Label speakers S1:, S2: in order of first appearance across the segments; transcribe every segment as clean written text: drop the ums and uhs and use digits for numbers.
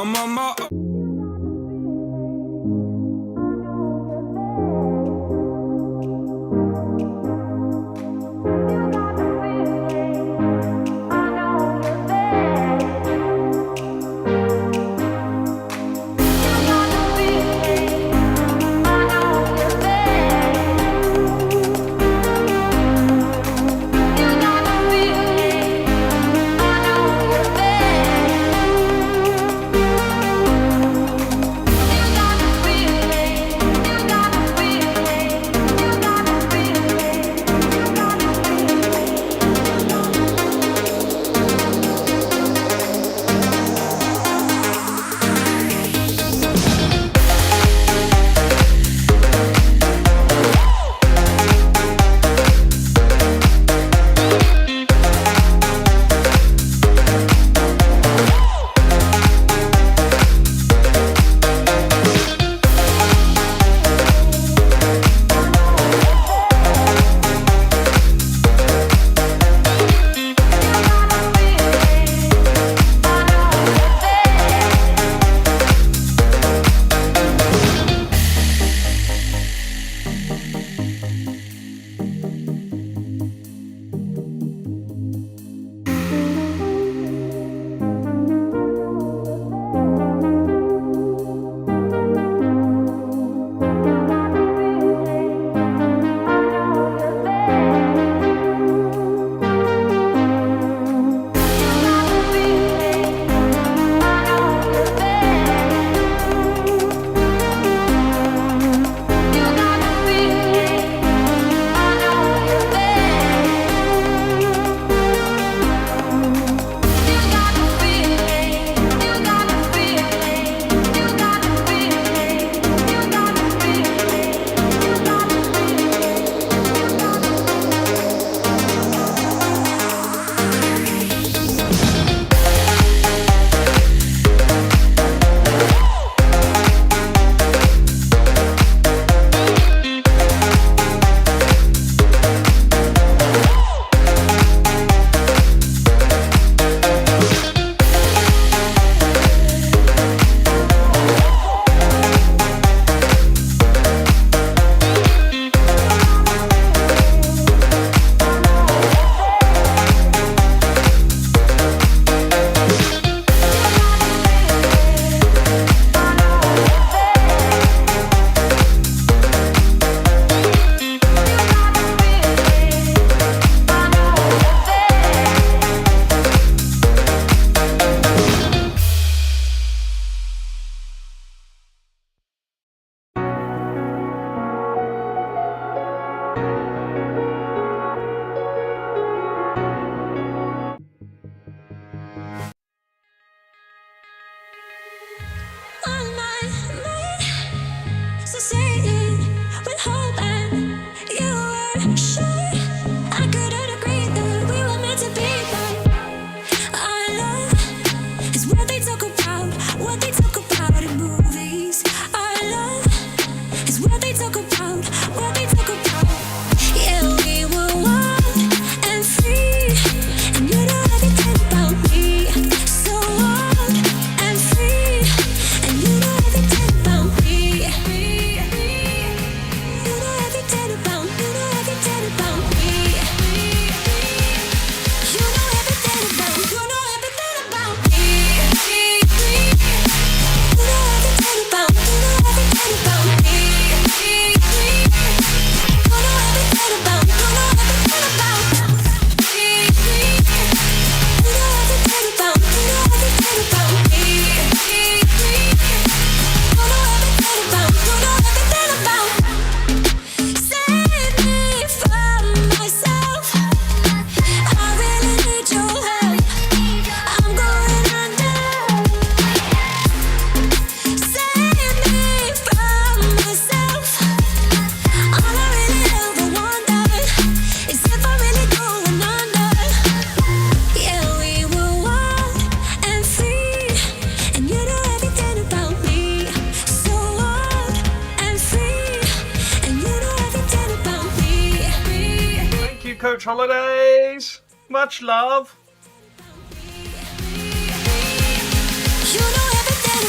S1: I'm on my
S2: Coach Holidays. Much love.
S3: You know everything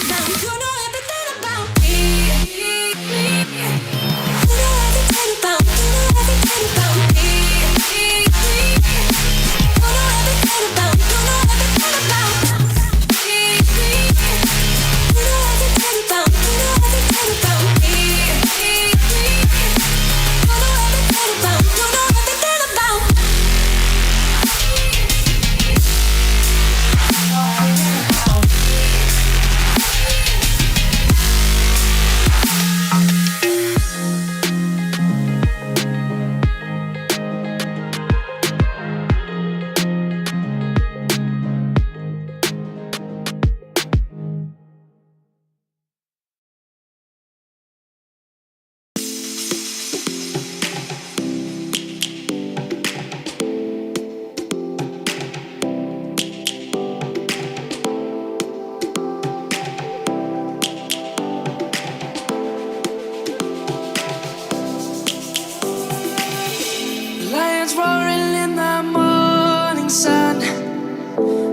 S1: morning sun,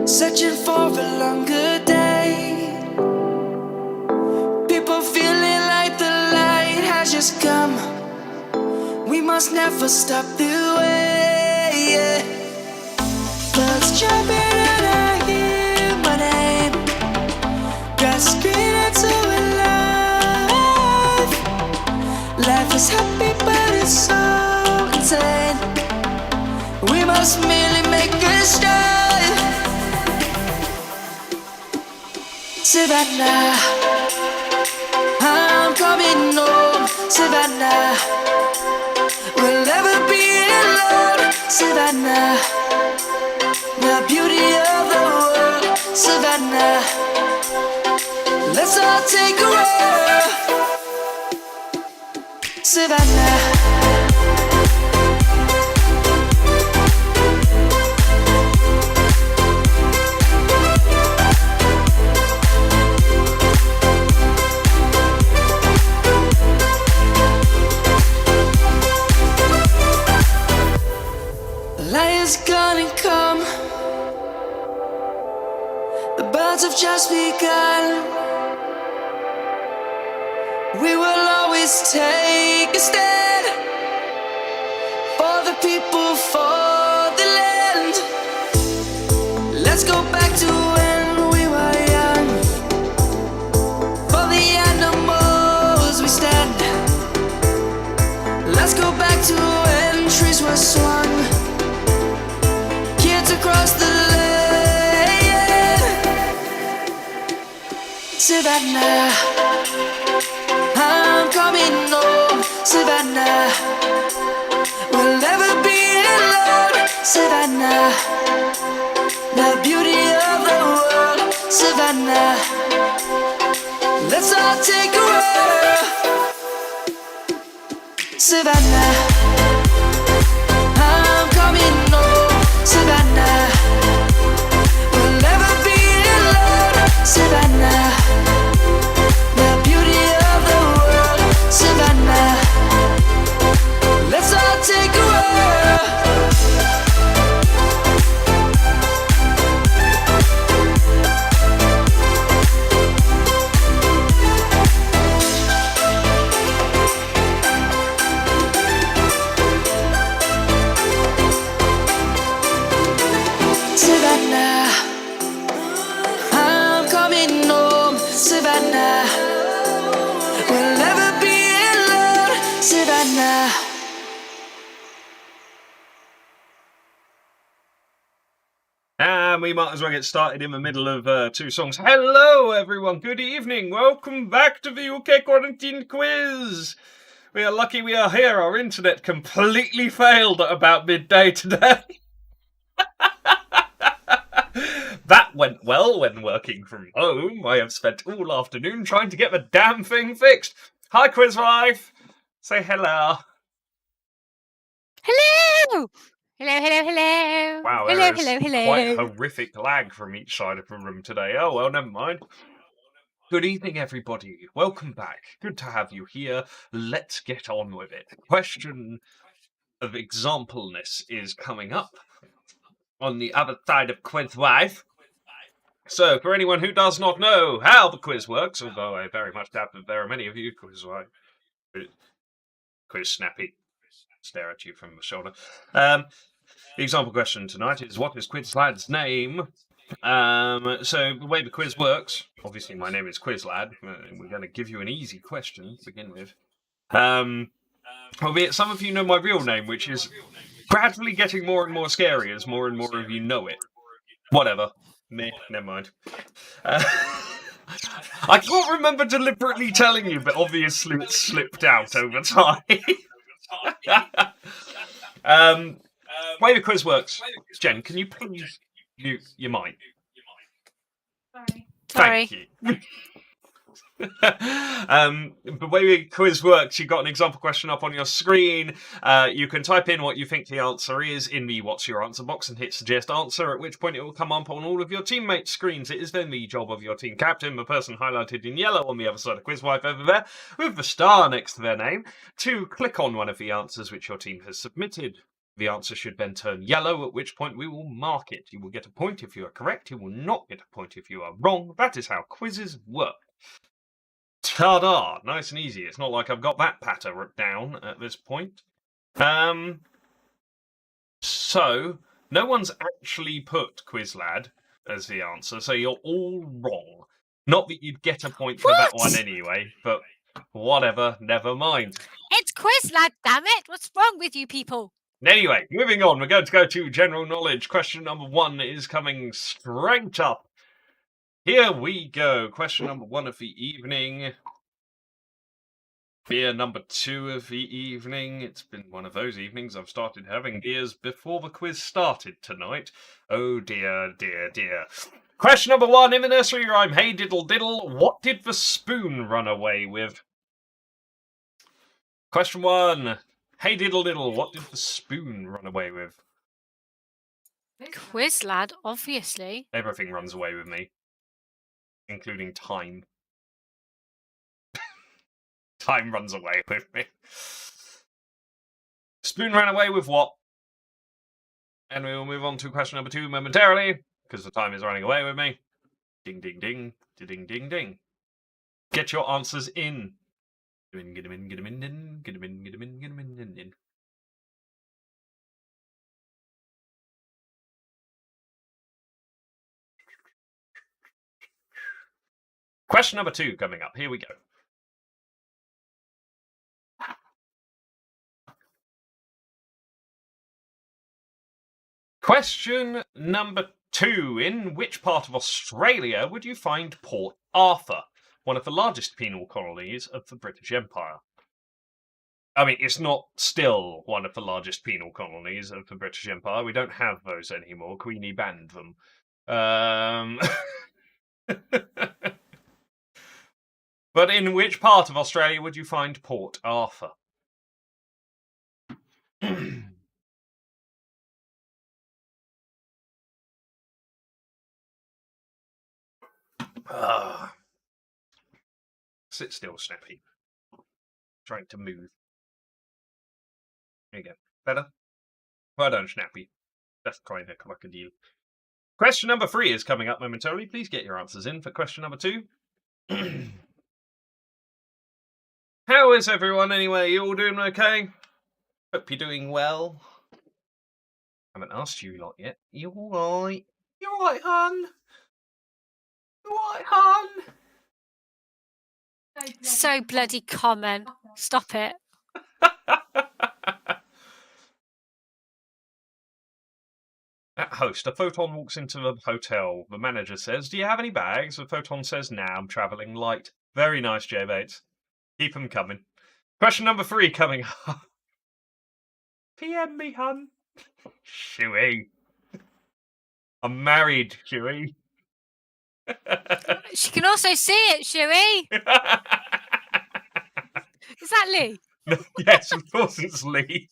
S1: searching for a longer day. People feeling like the light has just come. We must never stop the way, yeah. Birds jumping and I hear my name, grasping into a life. Life is happy but it's so insane. We must merely make a start. Savannah, I'm coming home. Savannah, we'll never be alone. Savannah, the beauty of the world. Savannah, let's all take a walk. Savannah. Light is gonna come. The birds have just begun. We will always take a stand for the people, for the land. Let's go back to when we were young. For the animals we stand. Let's go back to when trees were swung. Across the land. Savannah, I'm coming home. Savannah, we'll never be alone. Savannah, the beauty of the world. Savannah, let's all take a walk. Savannah, I'm coming home. Savannah, we'll never be alone. Savannah, the beauty of the world. Savannah, let's all take a walk. Savannah, I'm coming home. Savannah, we'll never be alone. Savannah.
S2: And we might as well get started in the middle of two songs. Hello, everyone. Good evening. Welcome back to the Ukqq Quarantine Quiz. We are lucky we are here. Our internet completely failed at about midday today. That went well when working from home. I have spent all afternoon trying to get the damn thing fixed. Hi, Quiz Wife. Say hello.
S3: Hello! Hello.
S2: Wow,
S3: hello,
S2: there is
S3: hello.
S2: quite horrific lag from each side of the room today. Oh, well, never mind. Good evening, everybody. Welcome back. Good to have you here. Let's get on with it. Question of exampleness is coming up on the other side of Quiz Wife. So, for anyone who does not know how the quiz works, although I very much doubt that there are many of you, Quiz Snappy, stare at you from the shoulder. The example question tonight is, what is Quizlad's name? So, the way the quiz works, obviously my name is Quizlad, we're going to give you an easy question to begin with. Albeit some of you know my real name, which is gradually getting more and more scary as more and more of you know it. Whatever. Never mind. I can't remember deliberately telling you, but obviously it slipped out over time. Way the quiz works. Jen, can you please mute your mic?
S3: Sorry.
S2: Thank you. The way the quiz works, you've got an example question up on your screen. You can type in what you think the answer is in the what's your answer box and hit suggest answer, at which point it will come up on all of your teammates' screens. It is then the job of your team captain, the person highlighted in yellow on the other side of Quizwife over there, with the star next to their name, to click on one of the answers which your team has submitted. The answer should then turn yellow, at which point we will mark it. You will get a point if you are correct. You will not get a point if you are wrong. That is how quizzes work. Ta-da! Nice and easy. It's not like I've got that patter down at this point. So, no one's actually put Quizlad as the answer, so you're all wrong. Not that you'd get a point for that one anyway, but whatever, never mind.
S3: It's Quizlad, damn it! What's wrong with you people?
S2: Anyway, moving on, we're going to go to general knowledge. Question number 1 is coming straight up. Here we go. Question number 1 of the evening. Beer number 2 of the evening. It's been one of those evenings I've started having beers before the quiz started tonight. Oh dear, dear, dear. Question number 1 in the nursery rhyme. Hey diddle diddle, what did the spoon run away with? Question 1. Hey diddle diddle, what did the spoon run away with?
S3: Quizlad, obviously.
S2: Everything runs away with me, including time. Time runs away with me. Spoon ran away with what? And we will move on to question number 2 momentarily, because the time is running away with me. Ding, ding, ding, ding, ding, ding. Get your answers in. Get them in, get them in, get them in, get them in, get them in. Question number 2 coming up. Here we go. Question number 2. In which part of Australia would you find Port Arthur, one of the largest penal colonies of the British Empire? I mean, it's not still one of the largest penal colonies of the British Empire. We don't have those anymore. Queenie banned them. But in which part of Australia would you find Port Arthur? Sit still, Snappy. Trying to move. There you go. Better? Well done, Snappy. That's kind of like a deal. Question number 3 is coming up momentarily. Please get your answers in for question number 2. How is everyone anyway? You all doing okay? Hope you're doing well. Haven't asked you lot yet. You alright? You alright, hun? You alright, hun?
S3: So bloody common. Stop it.
S2: At host, a photon walks into the hotel. The manager says, "Do you have any bags?" The photon says, "Nah, I'm travelling light." Very nice, J Bates. Keep them coming. Question number 3 coming up. PM me, hun. Shuey. I'm married, Shuey.
S3: She can also see it, Shuey. Is that Lee?
S2: No, yes, of course it's Lee.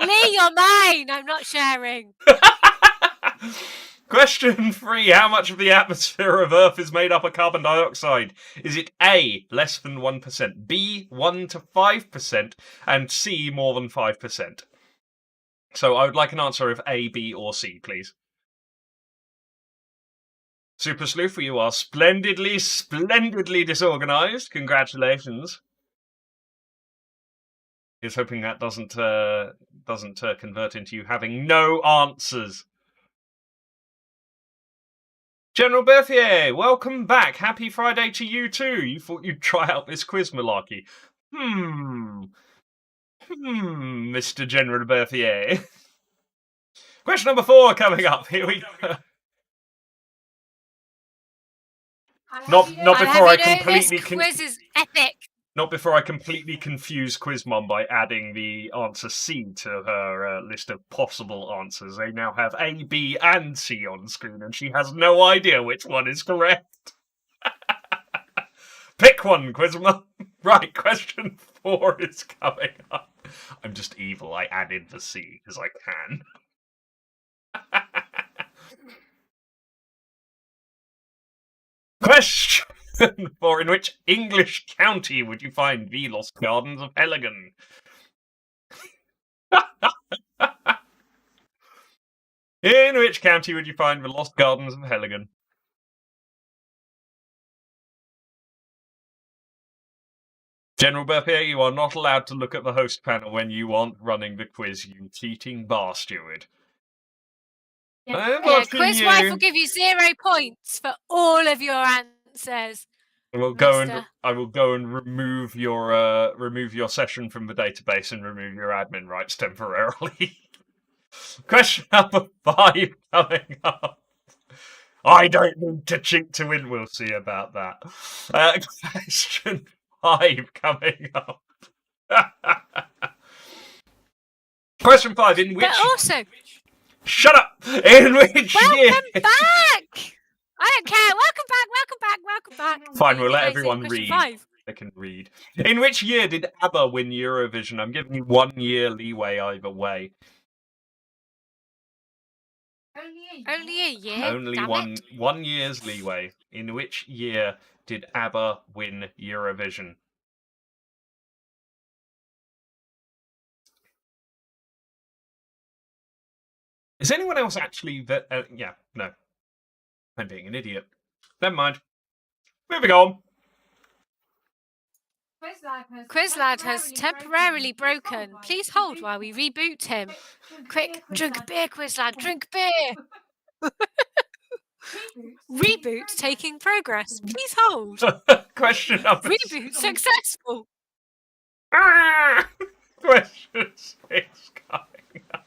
S3: Lee, you're mine. I'm not sharing.
S2: Question 3. How much of the atmosphere of Earth is made up of carbon dioxide? Is it A, less than 1%, B, 1 to 5%, and C, more than 5%? So I would like an answer of A, B, or C, please. Super Sleuth, you are splendidly disorganized. Congratulations. He's hoping that doesn't convert into you having no answers. General Berthier, welcome back. Happy Friday to you too. You thought you'd try out this quiz malarkey. Mr. General Berthier. Question number 4 coming up. Here we go. Not before I completely...
S3: This quiz is epic.
S2: Not before I completely confuse Quizmom by adding the answer C to her list of possible answers. They now have A, B, and C on screen, and she has no idea which one is correct. Pick one, Quizmom. Right, question 4 is coming up. I'm just evil. I added the C because I can. Question 4. In which English county would you find the Lost Gardens of Helligan? which county would you find the Lost Gardens of Helligan? General Burpier, you are not allowed to look at the host panel when you aren't running the quiz, you cheating bar steward. I'm watching
S3: Quiz wife will
S2: you.
S3: give you 0 points for all of your answers.
S2: I will go and remove your session from the database and remove your admin rights temporarily. Question number 5 coming up. I don't need to cheat to win. We'll see about that. Question 5 coming up. Question 5. In which?
S3: But also,
S2: Shut up! In which year?
S3: welcome back! I don't care. Welcome back.
S2: Fine, we'll let
S3: Amazing.
S2: everyone
S3: Question
S2: read.
S3: 5.
S2: They can read. In which year did ABBA win Eurovision? I'm giving you 1 year leeway either way.
S3: Only a year.
S2: Only
S3: Damn it.
S2: 1 year's leeway. In which year did ABBA win Eurovision? Is anyone else actually that? Yeah, no. I'm being an idiot. Never mind. Moving on.
S3: Quizlad has temporarily broken. Please hold while we reboot him. Quick, drink a beer, Quizlad. Drink beer. Reboot taking progress. Please hold.
S2: Question number
S3: Reboot successful.
S2: Question 6 coming up.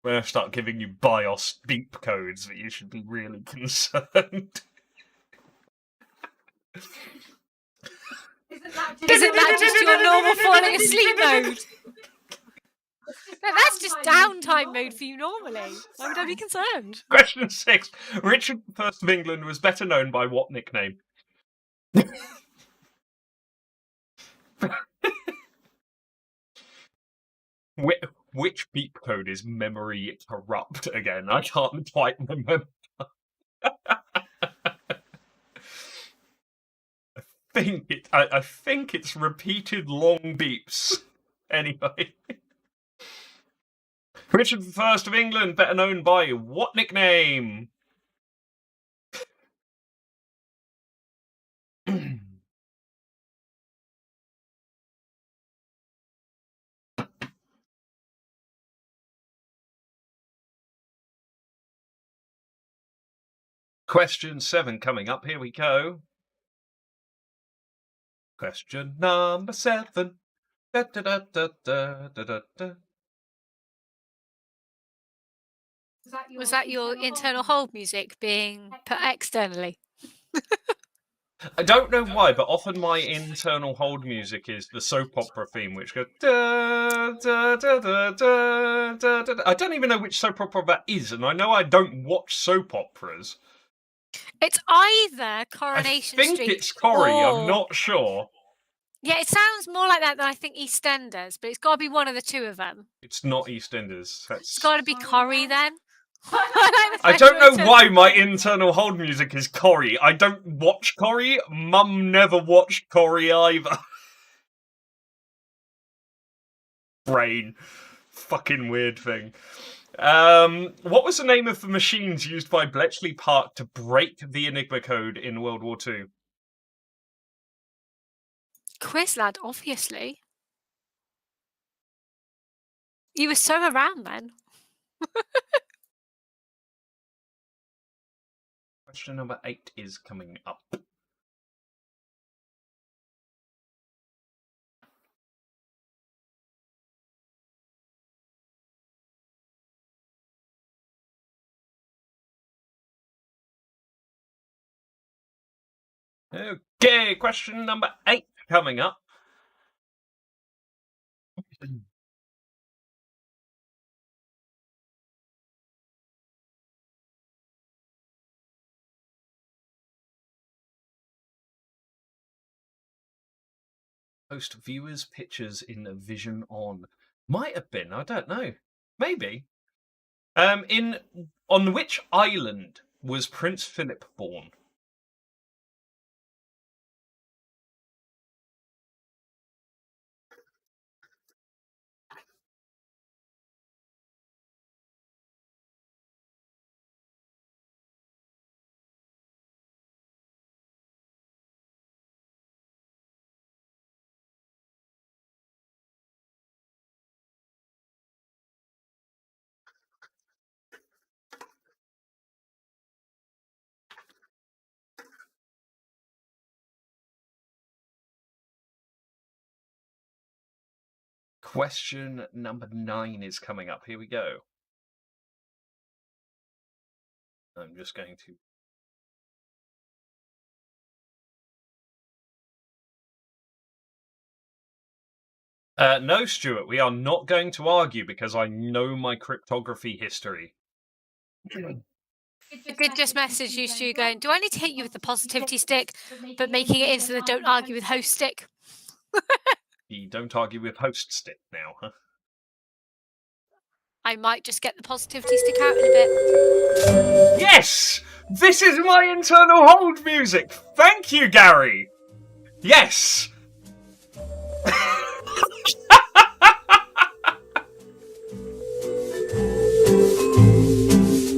S2: We're going to start giving you BIOS beep codes that you should be really concerned.
S3: Isn't that just your normal falling asleep mode? No, that's just downtime mode for you normally. Why would I be concerned?
S2: Question 6. Richard I of England was better known by what nickname? Which beep code is memory corrupt again? I can't quite remember. I think it's repeated long beeps. Anyway. Richard I of England, better known by what nickname? Question 7 coming up. Here we go. Question number 7. Da, da, da, da, da, da, da.
S3: Was that your internal hold music being put externally?
S2: I don't know why, but often my internal hold music is the soap opera theme, which goes da, da, da, da, da, da, da. I don't even know which soap opera that is, and I know I don't watch soap operas.
S3: It's either Coronation
S2: I think
S3: Street
S2: it's Corrie,
S3: or...
S2: I'm not sure.
S3: Yeah, it sounds more like that than I think EastEnders, but it's got to be one of the two of them.
S2: It's not EastEnders.
S3: It's got to be Corrie then.
S2: I don't know why my internal hold music is Corrie. I don't watch Corrie. Mum never watched Corrie either. Brain. Fucking weird thing. What was the name of the machines used by Bletchley Park to break the Enigma code in World War II?
S3: Quizlad, obviously. You were so around then.
S2: Question number 8 is coming up. Okay, question number 8 coming up. Post viewers' pictures in Vision On. Might have been, I don't know. Maybe. On which island was Prince Philip born? Question number 9 is coming up. Here we go. I'm just going to... no, Stuart, we are not going to argue because I know my cryptography history.
S3: I did just message you, Stu, going, do I need to hit you with the positivity stick, but making it into the don't argue with host stick?
S2: The don't argue with host stick now, huh?
S3: I might just get the positivity stick out in a bit.
S2: Yes! This is my internal hold music! Thank you, Gary! Yes!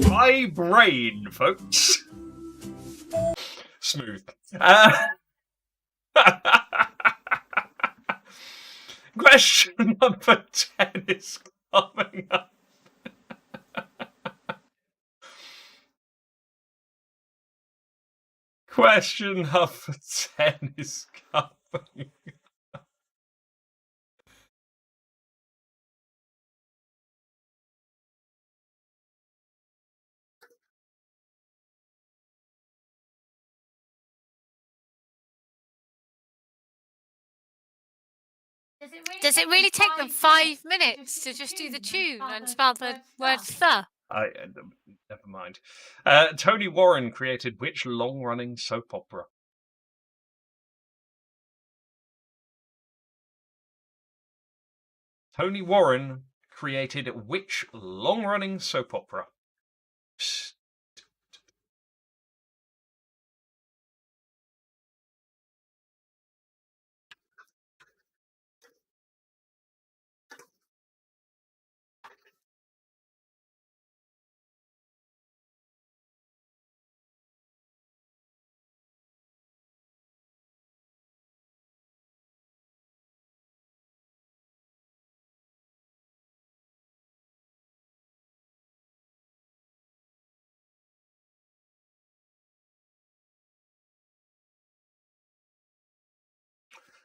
S2: My brain, folks. Smooth. Question number 10 is coming up. Question number 10 is coming.
S3: Does it really take them 5 minutes to just do the tune and spell the word "the"?
S2: Never mind. Tony Warren created which long-running soap opera? Tony Warren created which long-running soap opera?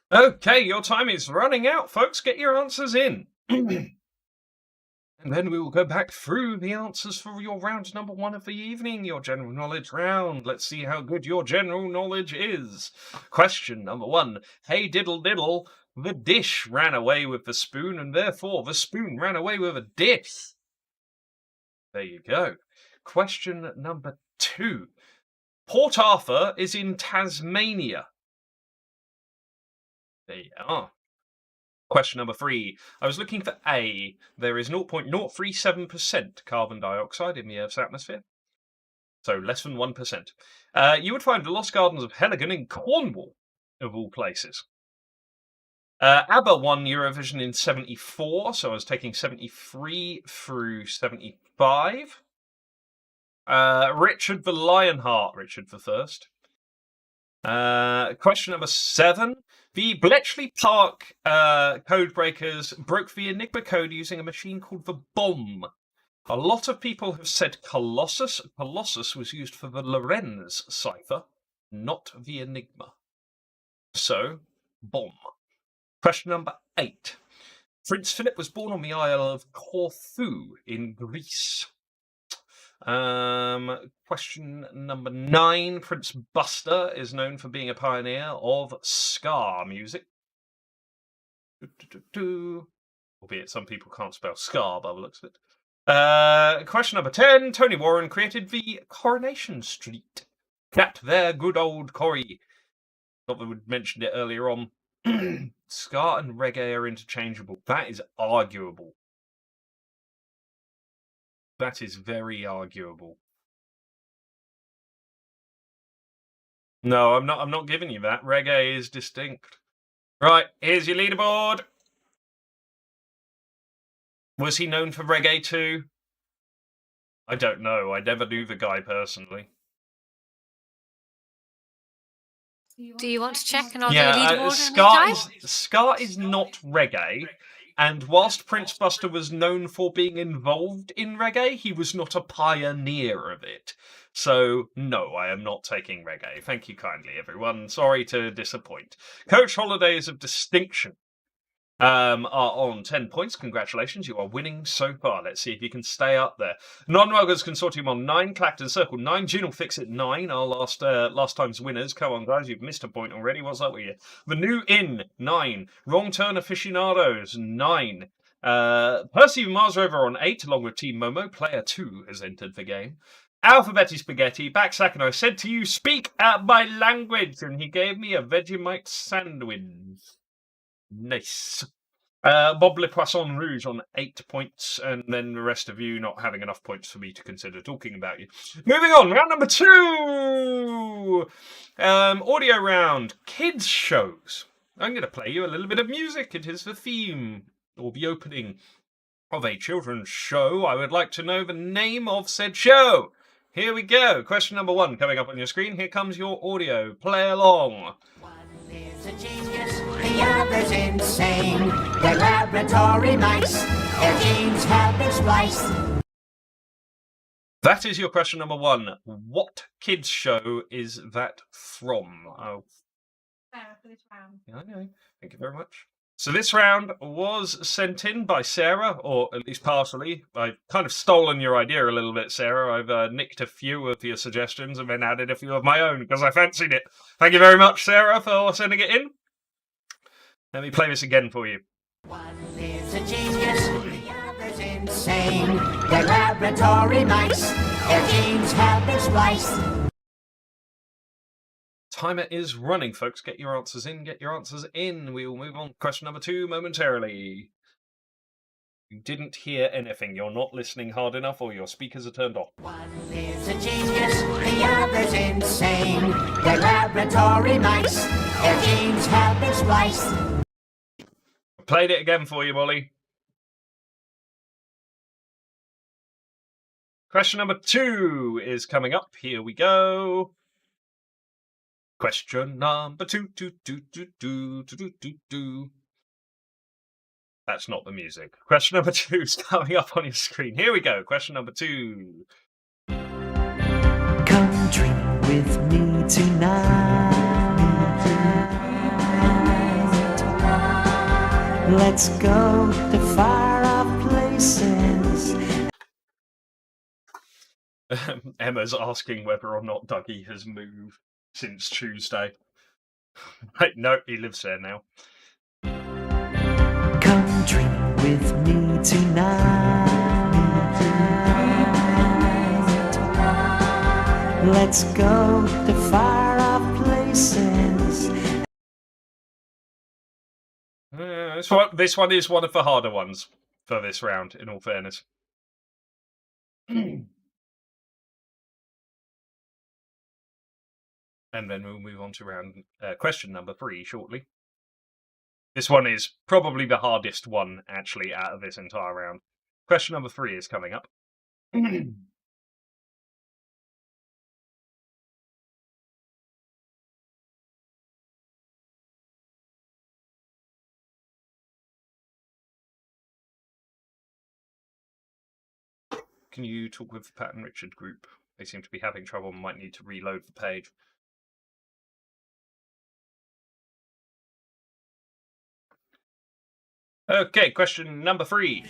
S2: Okay, your time is running out, folks. Get your answers in. And then we will go back through the answers for your round number 1 of the evening, your general knowledge round. Let's see how good your general knowledge is. Question number 1. Hey diddle diddle, the dish ran away with the spoon, and therefore the spoon ran away with a dish. There you go. Question number 2. Port Arthur is in Tasmania. There you are. Question number 3. I was looking for A. There is 0.037% carbon dioxide in the Earth's atmosphere. So less than 1%. You would find the Lost Gardens of Heligan in Cornwall, of all places. ABBA won Eurovision in 74, so I was taking 73 through 75. Richard the Lionheart, Richard the First. Question number 7. The Bletchley Park code breakers broke the Enigma code using a machine called the bomb. A lot of people have said Colossus. Colossus was used for the Lorenz cipher, not the Enigma. So, bomb. Question number 8. Prince Philip was born on the Isle of Corfu in Greece. Question number 9. Prince Buster is known for being a pioneer of ska music. Albeit some people can't spell ska by the looks of it. Question number 10. Tony Warren created the Coronation Street. That there, good old Corrie. Not that we mentioned it earlier on. Ska and reggae are interchangeable. That is arguable. That is very arguable. No, I'm not giving you that. Reggae is distinct. Right, here's your leaderboard. Was he known for reggae too? I don't know. I never knew the guy personally.
S3: Do you want to check and I'll
S2: Yeah,
S3: do a leaderboard?
S2: ska is not reggae. And whilst Prince Buster was known for being involved in reggae, he was not a pioneer of it. So, no, I am not taking reggae. Thank you kindly, everyone. Sorry to disappoint. Coach Holidays of Distinction. are on 10 points. Congratulations, you are winning so far. Let's see if you can stay up there. Non-Muggers Consortium on 9, Clacton Circle 9, Junal Fix at 9, our last time's winners. Come on, guys, you've missed a point already. What's up with you? The New Inn, 9. Wrong Turn Aficionados, 9. Percy Mars Rover on 8, along with Team Momo. Player 2 has entered the game. Alphabetti Spaghetti, Backsack, and I said to you, speak out my language, and he gave me a Vegemite sandwich. Nice. Bob Le Poisson Rouge on 8 points, and then the rest of you not having enough points for me to consider talking about you. Moving on, round number 2! Audio round, kids shows. I'm going to play you a little bit of music. It is the theme, or the opening, of a children's show. I would like to know the name of said show. Here we go. Question number 1 coming up on your screen. Here comes your audio. Play along.
S4: One is a genius, the other's insane. They're laboratory mice, their genes have been spliced.
S2: That is your question number 1. What kids show is that from? Oh,
S3: For this round.
S2: yeah, I know. Thank you very much. So this round was sent in by Sarah, or at least partially. I've kind of stolen your idea a little bit, Sarah. I've nicked a few of your suggestions and then added a few of my own because I fancied it. Thank you very much, Sarah, for sending it in. Let me play this again for you.
S4: One is a genius, the other's insane. They're laboratory mice, their genes have been spliced.
S2: Timer is running, folks. Get your answers in. Get your answers in. We will move on to question number 2 momentarily. You didn't hear anything. You're not listening hard enough, or your speakers are turned off.
S4: One is a genius, the other's insane. They're laboratory mice, their genes have been spliced.
S2: Played it again for you, Molly. Question number 2 is coming up. Here we go. Question number 2. That's not the music. Question number 2 is coming up on your screen. Here we go. Question number 2.
S5: Come drink with me tonight. Let's go to far off places.
S2: Emma's asking whether or not Dougie has moved since Tuesday. Right, no, he lives there now.
S5: Come drink with me tonight. Let's go to far off places.
S2: This one is one of the harder ones for this round, in all fairness. And then we'll move on to round question number 3 shortly. This one is probably the hardest one, actually, out of this entire round. Question number 3 is coming up. Can you talk with the Pat and Richard group? They seem to be having trouble and might need to reload the page. Okay, question number 3.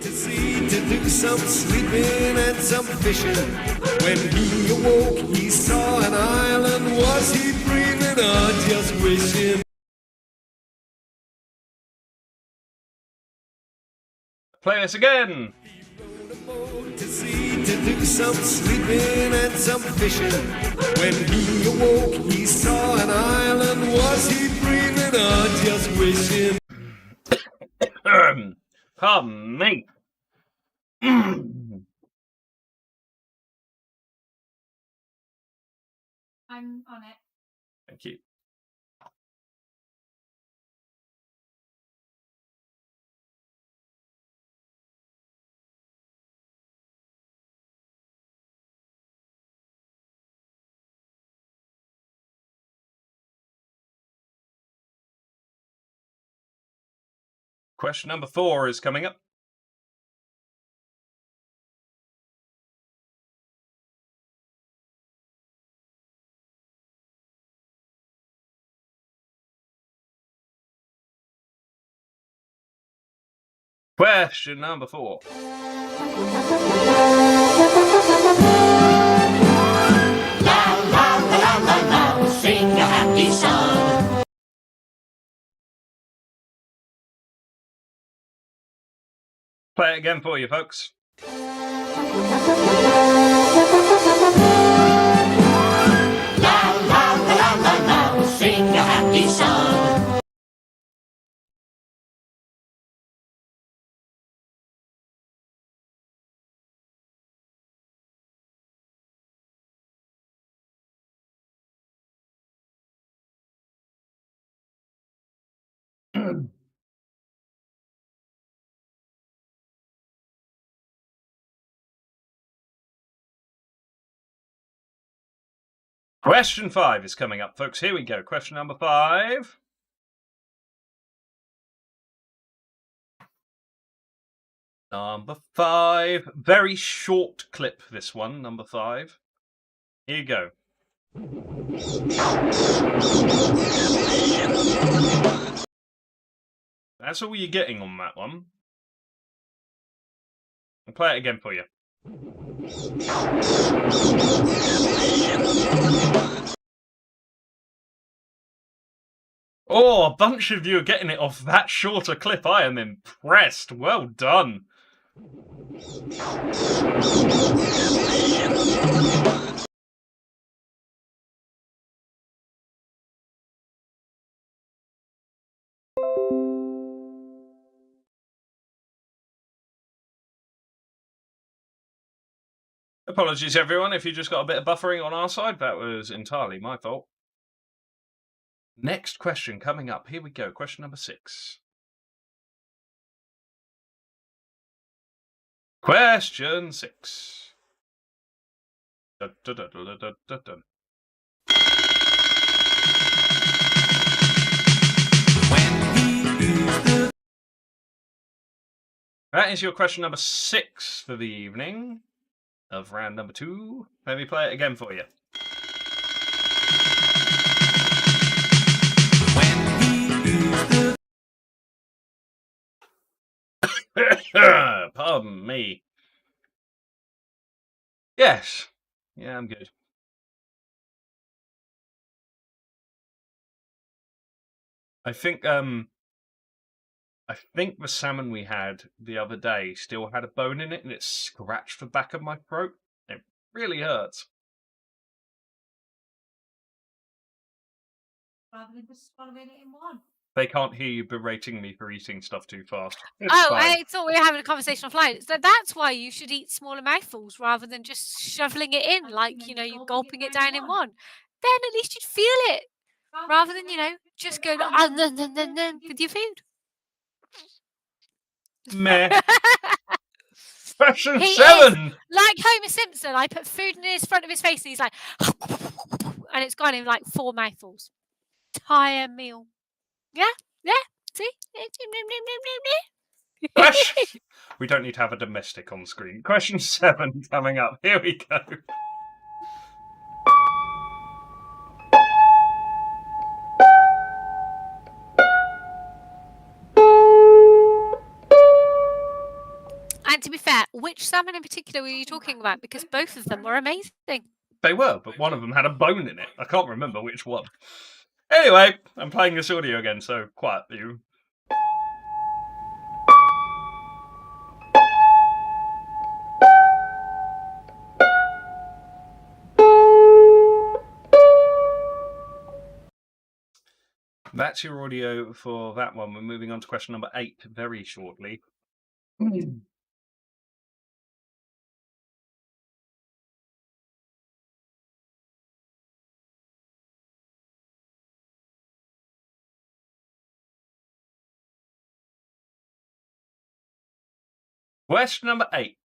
S6: To sea to do some sleeping and some fishing. When he awoke, he saw an island. Was he dreaming or just wishing?
S2: Play this again.
S6: To sea to do some sleeping and some fishing. When he awoke, he saw an island. Was he dreaming or just wishing?
S2: Pardon me.
S3: I'm on it.
S2: Thank you. Question number 4 is coming up. Question number 4.
S4: La la la la la la, sing a happy song.
S2: Play it again for you, folks.
S4: La la la la la la, sing a happy song.
S2: Question 5 is coming up, folks. Here we go. Question number 5. Number 5. Very short clip, this one. Number 5. Here you go. That's all you're getting on that one. I'll play it again for you. Oh, a bunch of you are getting it off that shorter clip. I am impressed. Well done. Apologies, everyone, if you just got a bit of buffering on our side. That was entirely my fault. Next question coming up. Here we go. Question number 6. Question 6. Dun, dun, dun, dun, dun, dun, dun. That is your question number 6 for the evening of round number 2. Let me play it again for you. Pardon me. Yes. Yeah, I'm good. I think the salmon we had the other day still had a bone in it, and it scratched the back of my throat. It really hurts.
S3: Rather than just swallowing it in one.
S2: They can't hear you berating me for eating stuff too fast. It's
S3: Oh,
S2: fine.
S3: I thought we were having a conversation offline. So that's why you should eat smaller mouthfuls rather than just shoveling it in, like, you know, you're gulping it down in one. Then at least you'd feel it, rather than, you know, just go with your food.
S2: Meh. Question
S3: He
S2: 7.
S3: Like Homer Simpson, I put food in his front of his face and he's like, and it's gone in like 4 mouthfuls. Entire meal. Yeah, yeah. See?
S2: Question. We don't need to have a domestic on screen. Question 7 coming up. Here we go.
S3: And to be fair, which salmon in particular were you talking about? Because both of them were amazing.
S2: They were, but one of them had a bone in it. I can't remember which one. Anyway, I'm playing this audio again, so quiet you. That's your audio for that one. We're moving on to question number 8 very shortly. Question number 8.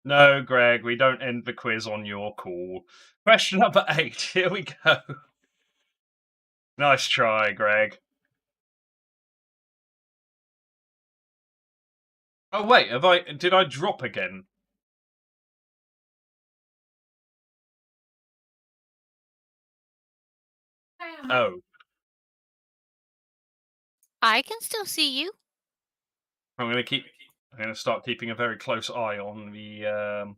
S2: No, Greg, we don't end the quiz on your call. Question number 8. Here we go. Nice try, Greg. Oh wait, did I drop again? Oh.
S3: I can still see you.
S2: I'm gonna start keeping a very close eye on the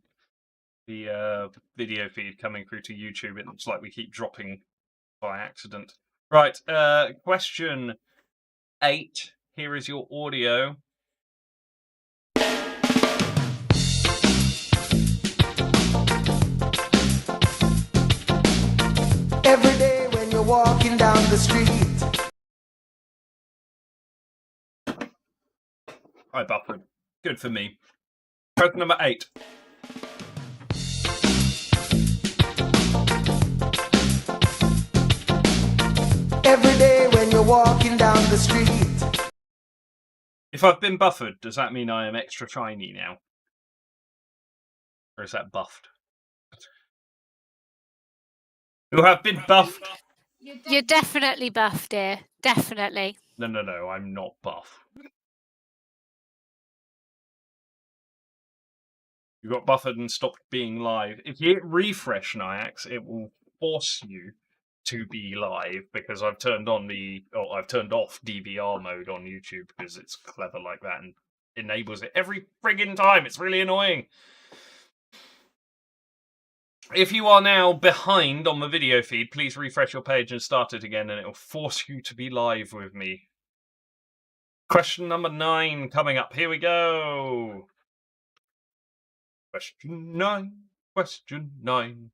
S2: video feed coming through to YouTube. It looks like we keep dropping by accident. Right, question 8. Here is your audio.
S6: Every day when you're walking down the street.
S2: I buffered. Good for me. Question number 8.
S6: Every day when you're walking down the street.
S2: If I've been buffered, does that mean I am extra shiny now? Or is that buffed? You have been buffed.
S3: You're definitely buff, dear. Definitely.
S2: No, I'm not buff. You got buffered and stopped being live. If you hit refresh, Nyax, it will force you to be live because I've turned off DVR mode on YouTube because it's clever like that and enables it every friggin' time. It's really annoying. If you are now behind on the video feed, please refresh your page and start it again and it will force you to be live with me. Question number 9 coming up. Here we go. Question 9. Question 9.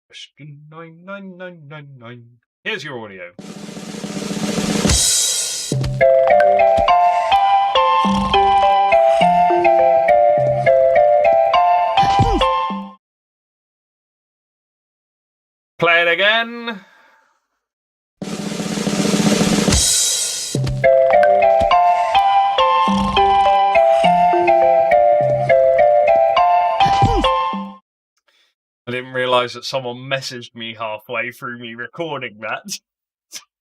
S2: Question 9. Here's your audio. Play it again. I didn't realise that someone messaged me halfway through me recording that.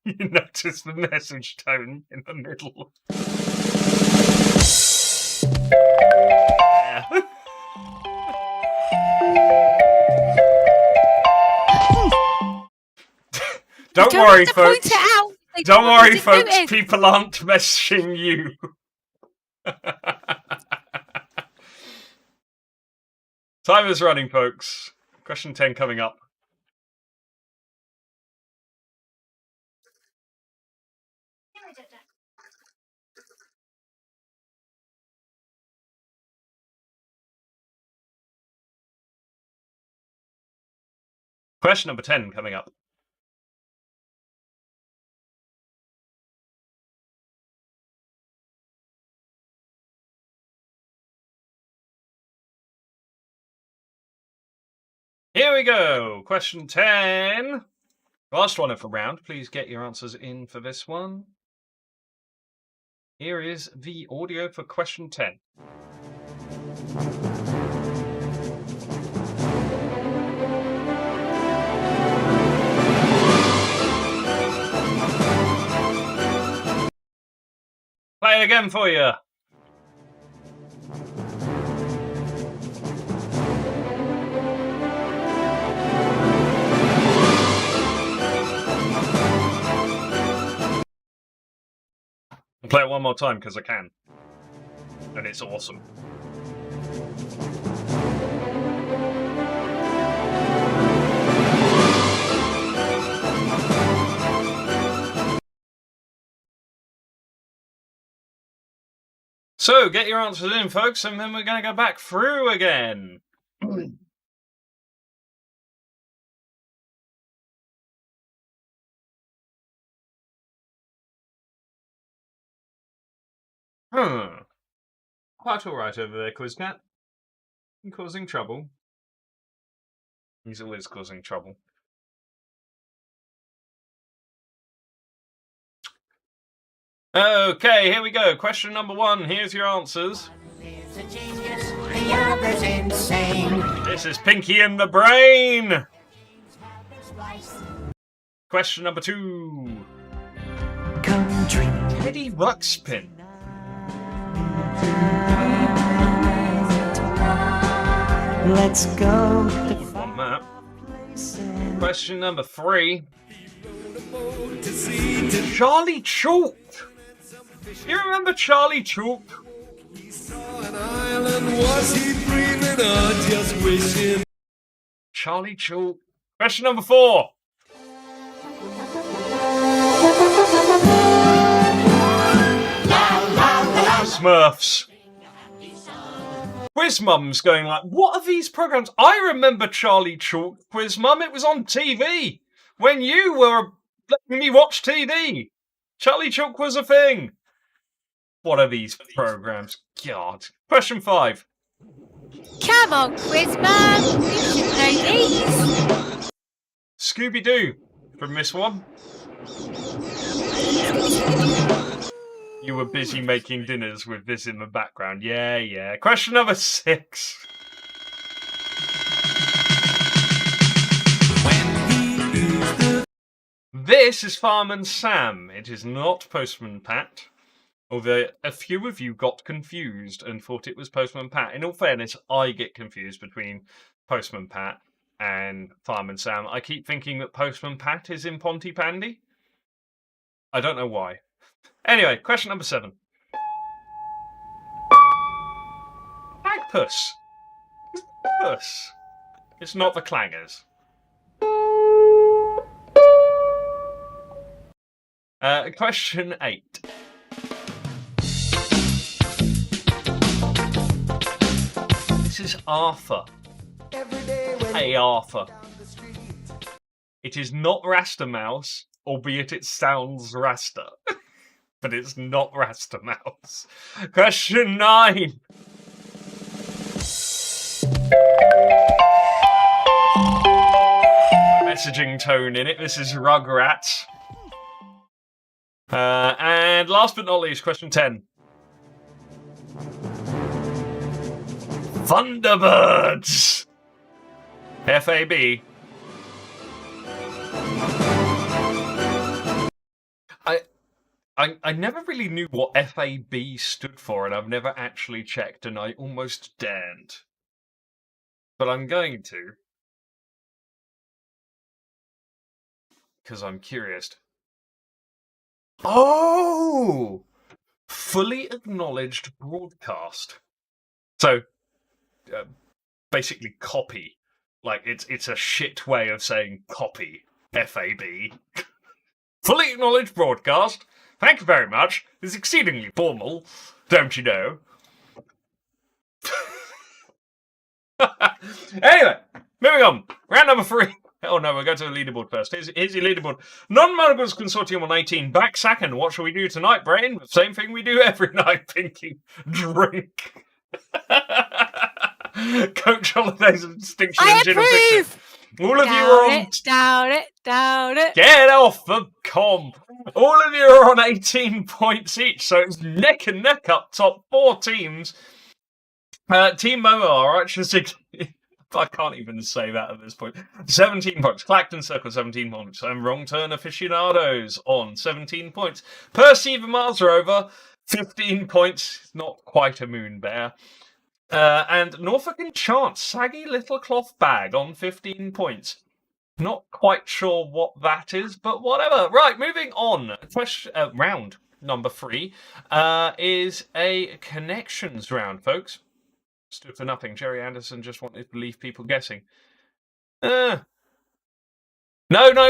S2: You notice the message tone in the middle. Yeah. Don't worry, folks. Don't worry, folks. People aren't messaging you. Time is running, folks. Question 10 coming up. Question number 10 coming up. Here we go. Question 10. Last one of the round. Please get your answers in for this one. Here is the audio for question 10. Play it again for you. I'll play it one more time because I can. And it's awesome. So, get your answers in, folks, and then we're going to go back through again. Quite alright over there, Quizcat. You causing trouble? He's always causing trouble. Okay, here we go. Question number 1. Here's your answers.
S4: Is a genius, the other's insane.
S2: This is Pinky and the Brain. Question number 2.
S5: Come drink.
S2: Teddy Ruxpin.
S5: Let's go to
S2: On that.
S5: places.
S2: Question number 3.
S6: boat to sea to
S2: Charlie Chalk. You remember Charlie Chalk?
S6: he saw an island. Was he dreaming or just wishing?
S2: Charlie Chalk. Question number 4. Smurfs. Quiz Mum's going like, what are these programs? I remember Charlie Chalk, Quiz Mum. It was on TV when you were letting me watch TV. Charlie Chalk was a thing. What are these programs? God. Question 5.
S3: Come on, Quiz Mum. You should know these.
S2: Scooby-Doo from this one. You were busy making dinners with this in the background. Yeah. Question number 6. This is Fireman Sam. It is not Postman Pat. Although a few of you got confused and thought it was Postman Pat. In all fairness, I get confused between Postman Pat and Fireman Sam. I keep thinking that Postman Pat is in Pontypandy. I don't know why. Anyway, question number 7. Bagpuss. Puss. It's not the Clangers. Question 8. This is Arthur. Hey, Arthur. It is not Rasta Mouse, albeit it sounds Rasta. But it's not Rasta Mouse. Question 9. Messaging tone in it. This is Rugrats. And last but not least, question 10. Thunderbirds. FAB. I never really knew what FAB stood for, and I've never actually checked, and I almost daren't. But I'm going to. Because I'm curious. Oh! Fully acknowledged broadcast. So, basically copy. Like, it's a shit way of saying copy. FAB. Fully acknowledged broadcast. Thank you very much. It's exceedingly formal, don't you know? Anyway, moving on. Round number 3. Oh no, we're going to the leaderboard first. Here's your leaderboard. Non-Monobles Consortium on 18. Back second. What shall we do tonight, Brain? Same thing we do every night, thinking. Drink. Coach Holidays of Distinction and Gin and Fiction. All of you are on...
S3: Down it.
S2: Get off the com. All of you are on 18 points each, so it's neck and neck up top 4 teams. Team Momo are actually... I can't even say that at this point. 17 points. Clacton Circle, 17 points. And Wrong Turn Aficionados on 17 points. Percy the Mars Rover, 15 points. Not quite a moon bear. And Norfolk Enchant, Saggy Little Cloth Bag on 15 points. Not quite sure what that is, but whatever. Right, moving on. Round number 3 is a connections round, folks. Stood for nothing. Jerry Anderson just wanted to leave people guessing. No,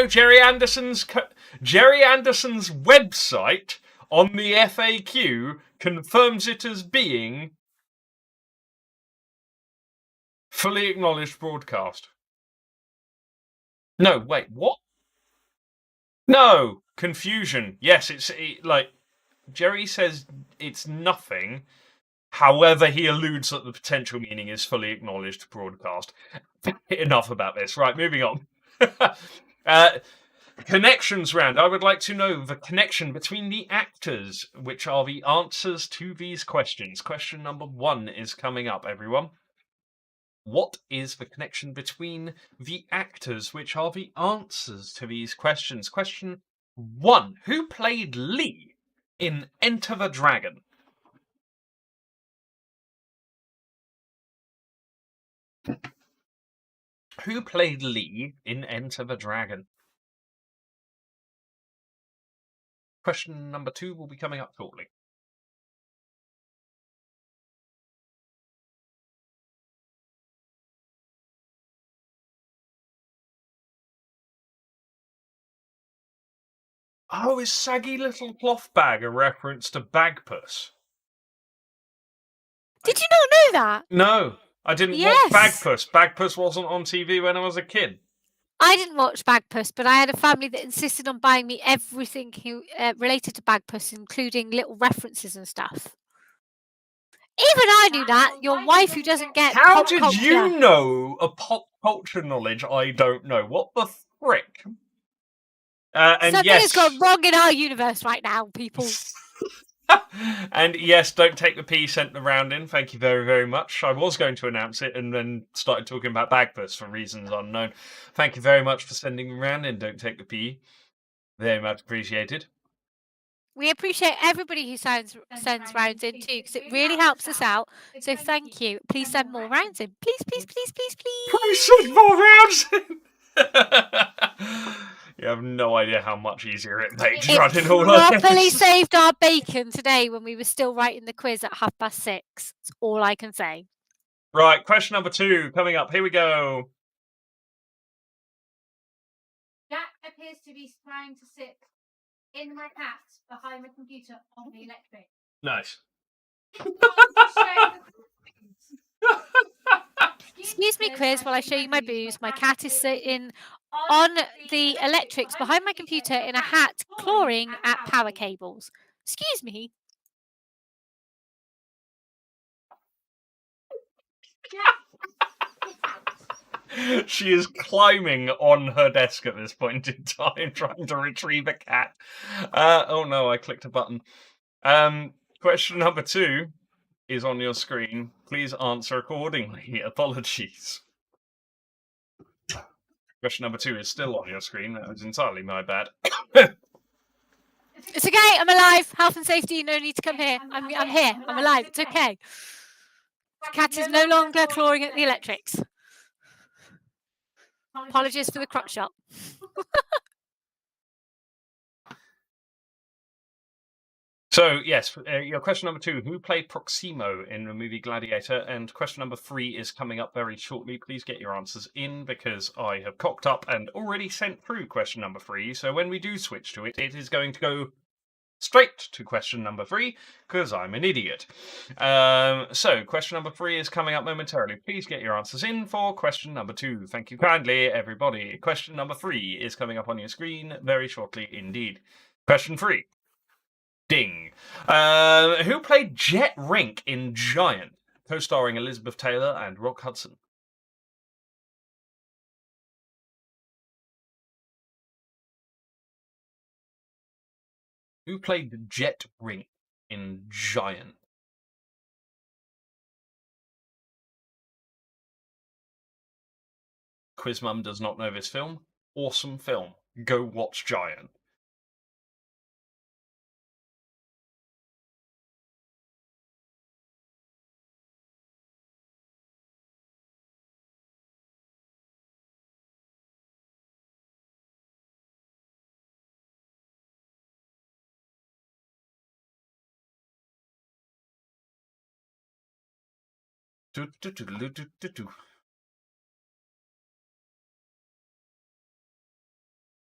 S2: Jerry Anderson's website on the FAQ confirms it as being fully acknowledged broadcast. No, wait, what? No, confusion. Yes, like Jerry says it's nothing. However, he alludes that the potential meaning is fully acknowledged broadcast. Enough about this. Right, moving on. Connections round. I would like to know the connection between the actors, which are the answers to these questions. Question number 1 is coming up, everyone. What is the connection between the actors, which are the answers to these questions? Question 1. Who played Lee in Enter the Dragon? Who played Lee in Enter the Dragon? Question number 2 will be coming up shortly. Oh, is saggy little cloth bag a reference to Bagpuss?
S3: Did you not know that?
S2: No, I didn't watch
S3: Yes.
S2: Bagpuss. Bagpuss wasn't on TV when I was a kid.
S3: I didn't watch Bagpuss, but I had a family that insisted on buying me everything related to Bagpuss, including little references and stuff. Even I knew that. Your wife, who doesn't get
S2: How
S3: pop
S2: did
S3: culture.
S2: you know a pop culture knowledge I don't know? What the frick? And
S3: Something
S2: yes,
S3: has gone wrong in our universe right now, people.
S2: and yes, don't take the pee sent the round in. Thank you very, very much. I was going to announce it and then started talking about Bagpuss for reasons unknown. Thank you very much for sending me round in. Don't take the pee. Very much appreciated.
S3: We appreciate everybody who sends rounds in too, because it really helps us out. So thank you. Please send more rounds in. Please, please, please, please, please.
S2: Please send more rounds in. You have no idea how much easier it makes
S3: It
S2: running all of
S3: properly
S2: this.
S3: saved our bacon today when we were still writing the quiz at 6:30. That's all I can say.
S2: Right, question number 2 coming up. Here we go.
S3: Jack appears to be trying to sit in my hat behind my computer on the electric.
S2: Nice.
S3: Excuse me, quiz, while I show you my booze. My cat is sitting on the electrics behind my computer in a hat, clawing at power cables. Excuse me.
S2: She is climbing on her desk at this point in time, trying to retrieve a cat. Oh no, I clicked a button. Question number 2 is on your screen. Please answer accordingly. Apologies. Question number 2 is still on your screen. That was entirely my bad.
S3: It's okay. I'm alive. Health and safety. No need to come here. I'm here. I'm alive. It's okay. The cat is no longer clawing at the electrics. Apologies for the crotch shot.
S2: So, yes, your question number 2, who played Proximo in the movie Gladiator? And question number 3 is coming up very shortly. Please get your answers in, because I have cocked up and already sent through question number 3. So when we do switch to it, it is going to go straight to question number 3, because I'm an idiot. So question number 3 is coming up momentarily. Please get your answers in for question number 2. Thank you kindly, everybody. Question number 3 is coming up on your screen very shortly indeed. Question 3. Ding. Who played Jet Rink in Giant, co-starring Elizabeth Taylor and Rock Hudson? Who played Jet Rink in Giant? Quiz Mum does not know this film. Awesome film. Go watch Giant.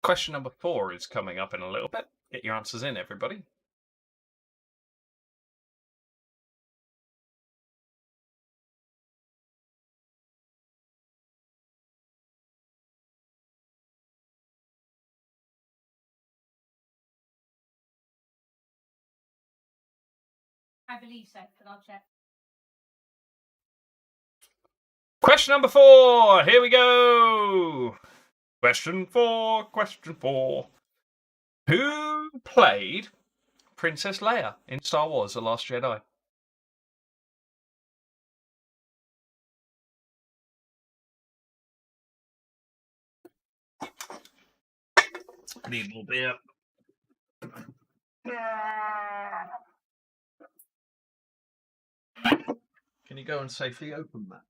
S2: Question number 4 is coming up in a little bit. Get your answers in, everybody.
S3: I believe so, but I'll check.
S2: Question number 4. Here we go. Question 4. Question 4. Who played Princess Leia in Star Wars: The Last Jedi? Need a little beer. Can you go and safely open that?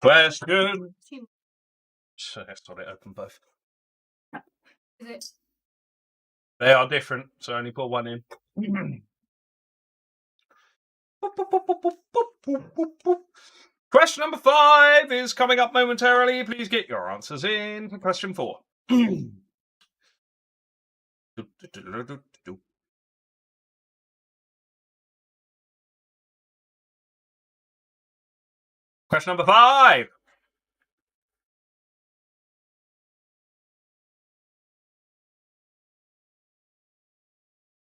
S2: Question. So let's not it open both.
S3: Is it?
S2: They are different, so only put one in. Question number 5 is coming up momentarily. Please get your answers in for question 4. Question number 5.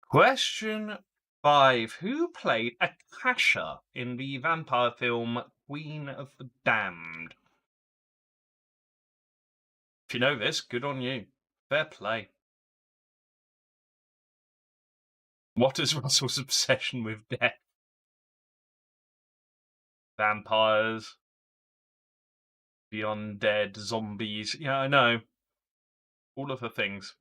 S2: Question 5. Who played Akasha in the vampire film Queen of the Damned? If you know this, good on you. Fair play. What is Russell's obsession with death? Vampires, the undead, zombies. Yeah, I know. All of the things.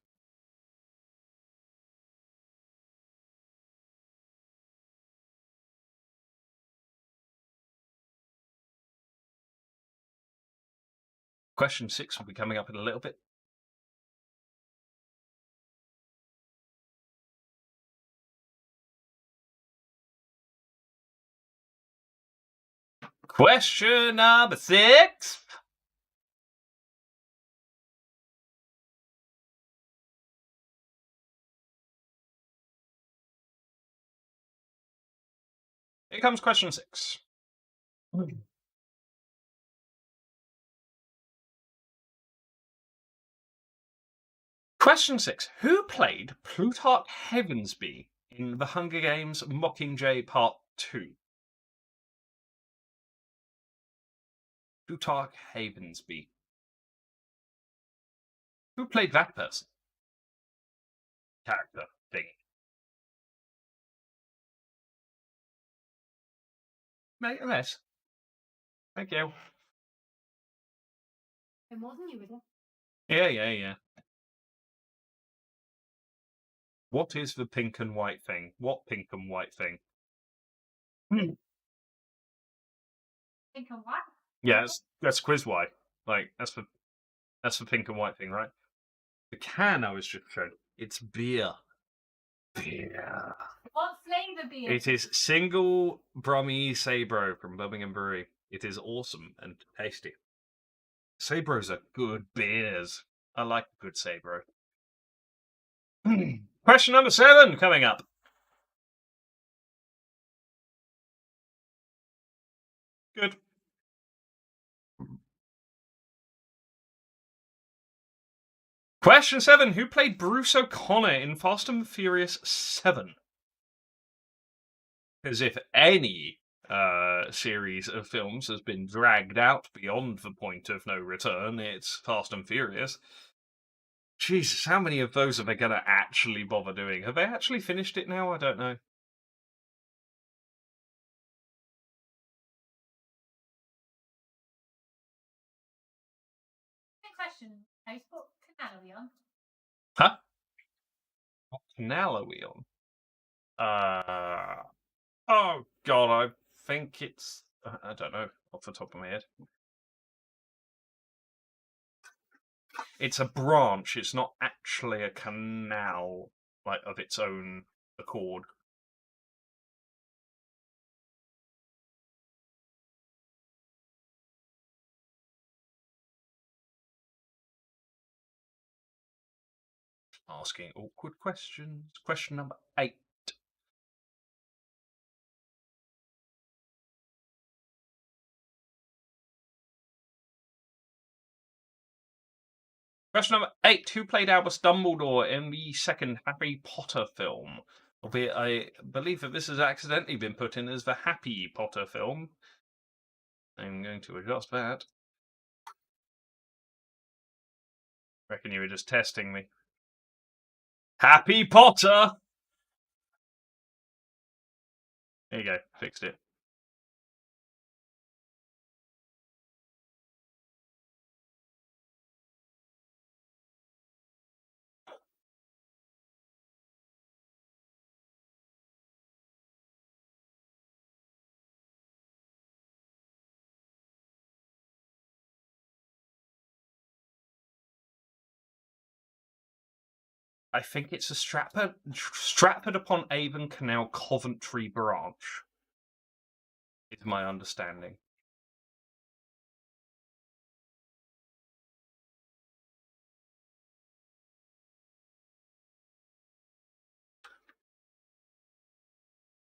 S2: Question 6 will be coming up in a little bit. Question number 6. Here comes question 6. Question 6. Who played Plutarch Heavensby in The Hunger Games Mockingjay Part 2? Plutarch Heavensby. Who played that person? Character thing. Make a mess. Thank you.
S3: More than you would.
S2: Yeah. What is the pink and white thing? What pink and white thing?
S3: Think of what?
S2: Yeah, that's quiz white. Like that's the pink and white thing, right? The can I was just shown. It's beer. Beer.
S3: What flavour beer?
S2: It is single Brummy Sabro from Birmingham Brewery. It is awesome and tasty. Sabros are good beers. I like a good Sabro. Question number 7 coming up. Good. Question 7. Who played Bruce O'Connor in Fast and Furious 7? Because if any series of films has been dragged out beyond the point of no return, it's Fast and Furious. Jesus, how many of those are they going to actually bother doing? Have they actually finished it now? I don't know.
S3: Good question. What canal are we on?
S2: Huh? What canal are we on? Oh god, I think it's... I don't know off the top of my head. It's a branch. It's not actually a canal, like, of its own accord. Asking awkward questions. Question number 8. Question number 8. Who played Albus Dumbledore in the second Harry Potter film? Albeit I believe that this has accidentally been put in as the Happy Potter film. I'm going to adjust that. Reckon you were just testing me. Happy Potter! There you go. Fixed it. I think it's a Stratford-upon-Avon Canal Coventry branch. Is my understanding.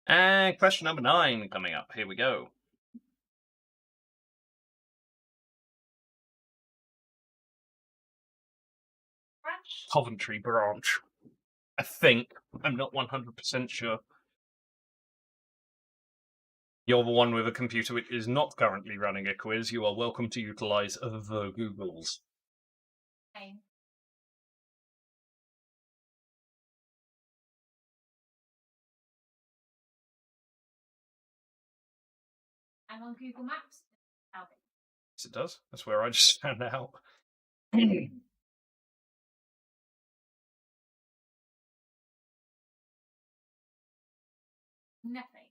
S2: And question number 9 coming up. Here we go. Coventry branch. I think. I'm not 100% sure. You're the one with a computer which is not currently running a quiz. You are welcome to utilize the Googles.
S3: Okay. I'm on Google Maps.
S2: Yes, it does. That's where I just found out.
S3: Nothing.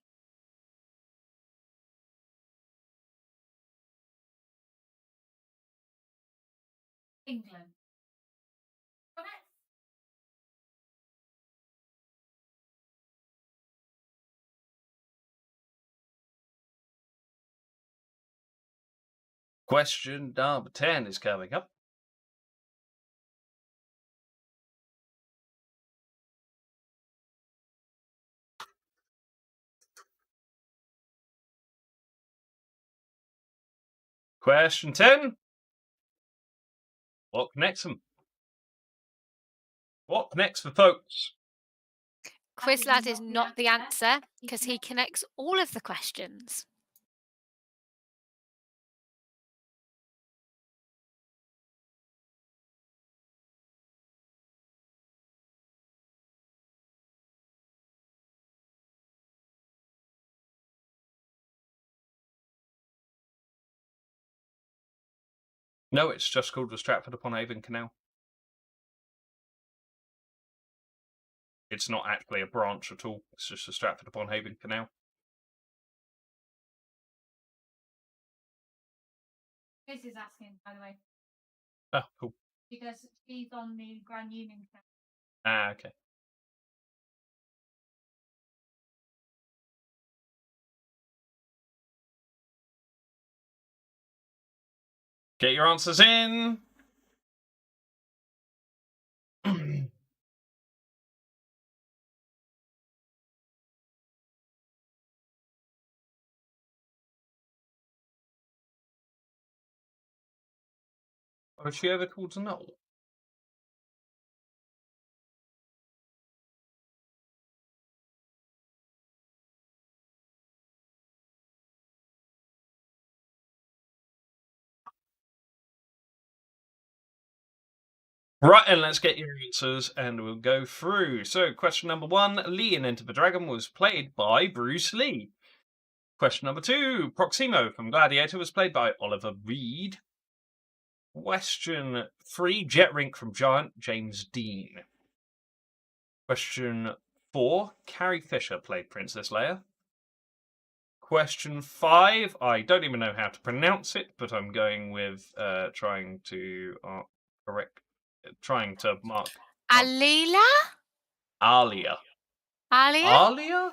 S3: England.
S2: Question number 10 is coming up. Question 10. What connects them? What connects the folks?
S3: Quizlad is not the answer because he connects all of the questions.
S2: No, it's just called the Stratford-upon-Avon Canal. It's not actually a branch at all. It's just the Stratford-upon-Avon Canal.
S3: This is asking, by the way.
S2: Oh, cool.
S3: Because he's on the Grand Union Canal.
S2: Ah, okay. Get your answers in. Was she over towards the knoll? Right, and let's get your answers, and we'll go through. So, question number 1, Lee in Enter the Dragon was played by Bruce Lee. Question number 2, Proximo from Gladiator was played by Oliver Reed. Question 3, Jet Rink from Giant, James Dean. Question 4, Carrie Fisher played Princess Leia. Question 5, I don't even know how to pronounce it, but I'm going with trying to mark.
S3: Alila?
S2: Alia.
S3: Alia?
S2: Alia?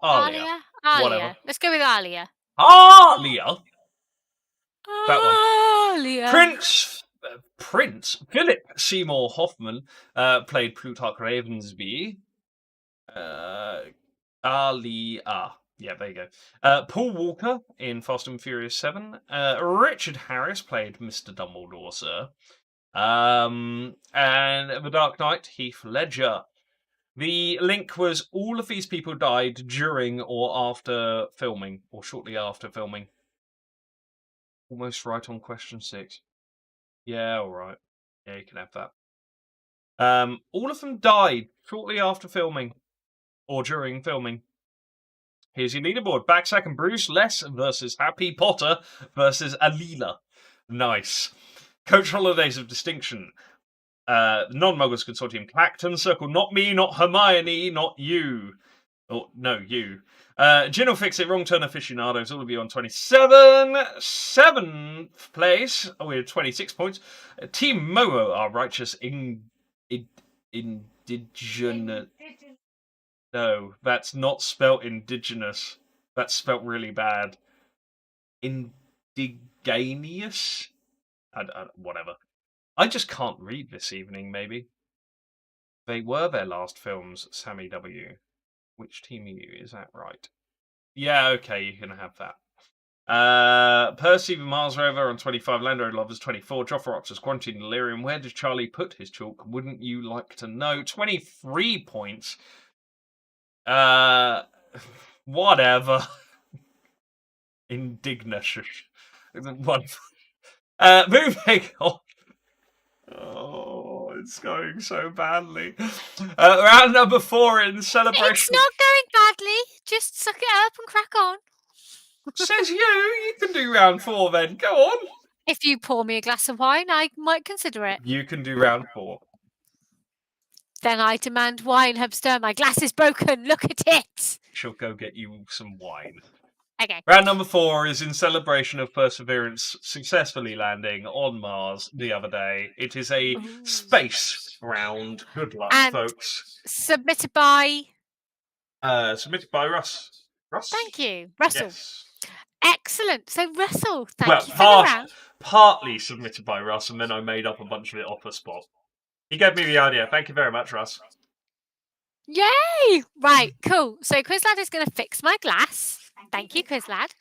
S2: Alia. Whatever.
S3: Let's go with Alia.
S2: Alia? That one.
S3: Alia.
S2: Prince Philip Seymour Hoffman played Plutarch Ravensby. Alia. Yeah, there you go. Paul Walker in Fast and Furious 7. Richard Harris played Mr. Dumbledore, sir. And The Dark Knight, Heath Ledger. The link was all of these people died during or after filming, or shortly after filming. Almost right on question 6. Yeah, alright. Yeah, you can have that. All of them died shortly after filming, or during filming. Here's your leaderboard. Back second, Bruce Les versus Happy Potter versus Alila. Nice. Coach Holidays of Distinction. Non-Muggles Consortium. Clacton Circle. Not me, not Hermione, not you. Oh, no, you. Gin will Fix It. Wrong Turn Aficionados. All of you on 27. 7th place with 26 points. Team Momo are righteous in Indigenous. No, that's not spelt indigenous. That's spelt really bad. Indigenous? Whatever. I just can't read this evening, maybe. They were their last films, Sammy W. Which team are you? Is that right? Yeah, okay, you can have that. Percy the Mars Rover on 25, Lando Lovers 24, Joffa Roxas, Quarantine Delirium. Where does Charlie put his chalk? Wouldn't you like to know? 23 points. Whatever. Indignation. Moving on. Oh, it's going so badly. Round number 4 in celebration.
S3: It's not going badly. Just suck it up and crack on.
S2: Says you. You can do round 4 then. Go on.
S3: If you pour me a glass of wine, I might consider it.
S2: You can do round 4.
S3: Then I demand wine, Hubster. My glass is broken. Look at it.
S2: She'll go get you some wine.
S3: Okay.
S2: Round number 4 is in celebration of Perseverance successfully landing on Mars the other day. It is a space round. Good luck,
S3: And
S2: folks.
S3: submitted by...
S2: Submitted by Russ. Russ?
S3: Thank you. Russell.
S2: Yes.
S3: Excellent. So, Russell, thank you for the round.
S2: Partly submitted by Russ, and then I made up a bunch of it off the spot. He gave me the idea. Thank you very much, Russ.
S3: Yay! Right, cool. So Quizlad is going to fix my glass. Thank you, Quizlad.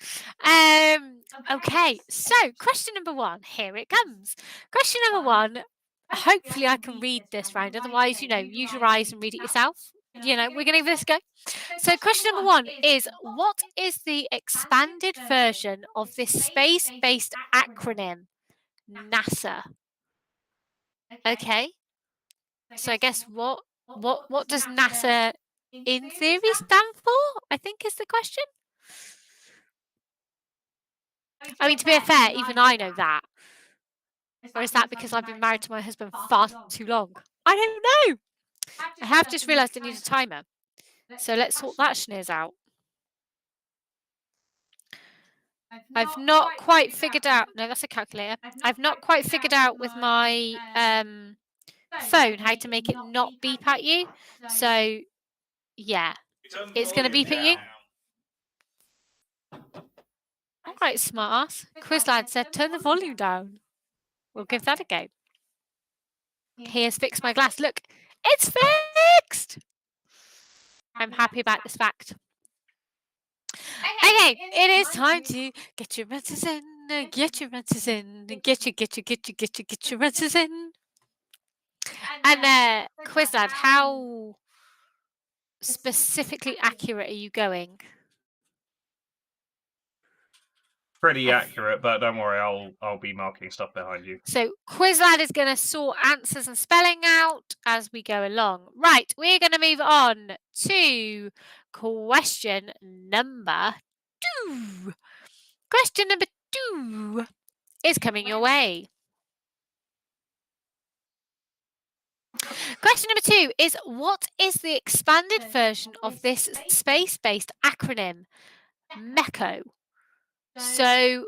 S3: Okay, so question number 1. Here it comes. Question number 1. Hopefully I can read this round. Otherwise, use your eyes and read it yourself. We're going to give this a go. So question number 1 is, what is the expanded version of this space-based acronym? NASA. Okay. So I guess what does NASA in theory stand for? I think is the question. I mean, to be fair, even I know that. Or is that because I've been married to my husband far too long? I don't know. I have just realised I need a timer. So let's sort that schniz out. I've not quite figured out... No, that's a calculator. I've not quite figured out with my phone how to make it not beep at you. So, yeah. It's going to beep at you. All right, smart ass. Quizlad said, turn the volume down. We'll give that a go. Here's fixed my glass. Look, it's fixed. I'm happy about this fact. Okay, it is time to get your answers in. Get your answers in. Get your answers in. And Quizlad, how specifically accurate are you going?
S2: Pretty accurate, but don't worry, I'll be marking stuff behind you.
S3: So Quizlad is going to sort answers and spelling out as we go along. Right, we're going to move on to question number 2. Question number 2 is coming your way. Question number 2 is, what is the expanded version of this space-based acronym? MECO. So,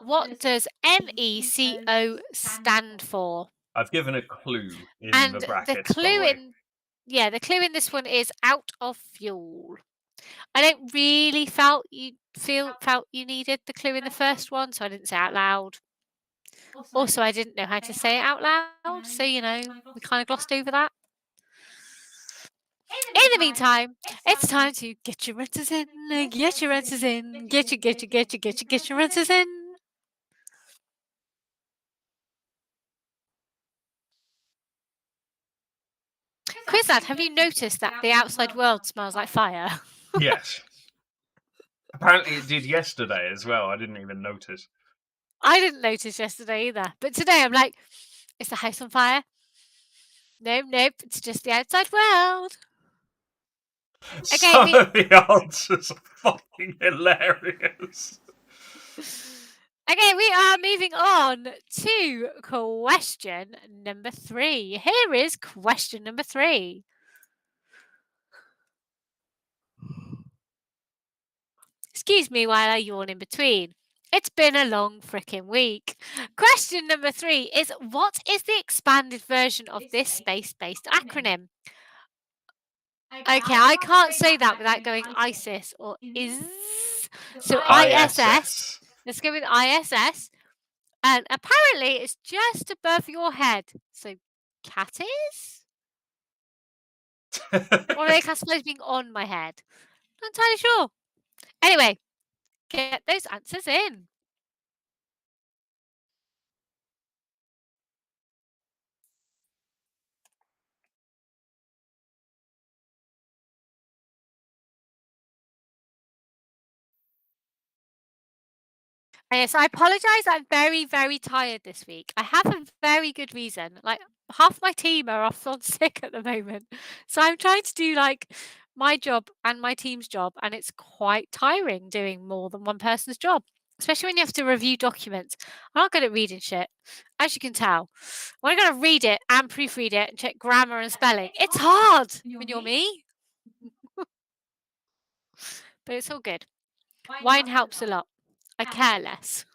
S3: what does MECO stand for?
S2: I've given a clue in
S3: And
S2: the brackets.
S3: the clue in this one is out of fuel. I don't really felt you needed the clue in the first one, so I didn't say it out loud. Also, I didn't know how to say it out loud, so we kind of glossed over that. In the meantime, it's time to get your answers in. Get your answers in. Get your answers in. Quizlad, have you noticed that the outside world smells like fire?
S2: Yes. Apparently it did yesterday as well. I didn't even notice.
S3: I didn't notice yesterday either. But today I'm like, is the house on fire? Nope, it's just the outside world. Okay,
S2: Some of the answers are fucking hilarious.
S3: Okay, we are moving on to question number 3. Here is question number 3. Excuse me while I yawn in between. It's been a long frickin' week. Question number 3 is, what is the expanded version of this space-based acronym? Okay, I can't say that without going ISIS or is. So ISS.
S2: ISS.
S3: Let's go with ISS. And apparently it's just above your head. So cat is? Or are they classified as being on my head? Not entirely sure. Anyway, get those answers in. Yes, I apologise. I'm very, very tired this week. I have a very good reason. Like half my team are off on sick at the moment, so I'm trying to do like my job and my team's job, and it's quite tiring doing more than one person's job, especially when you have to review documents. I'm not good at reading shit, as you can tell. When I got to read it and proofread it and check grammar and spelling, it's hard when you're me. But it's all good. Wine helps a lot. I care less.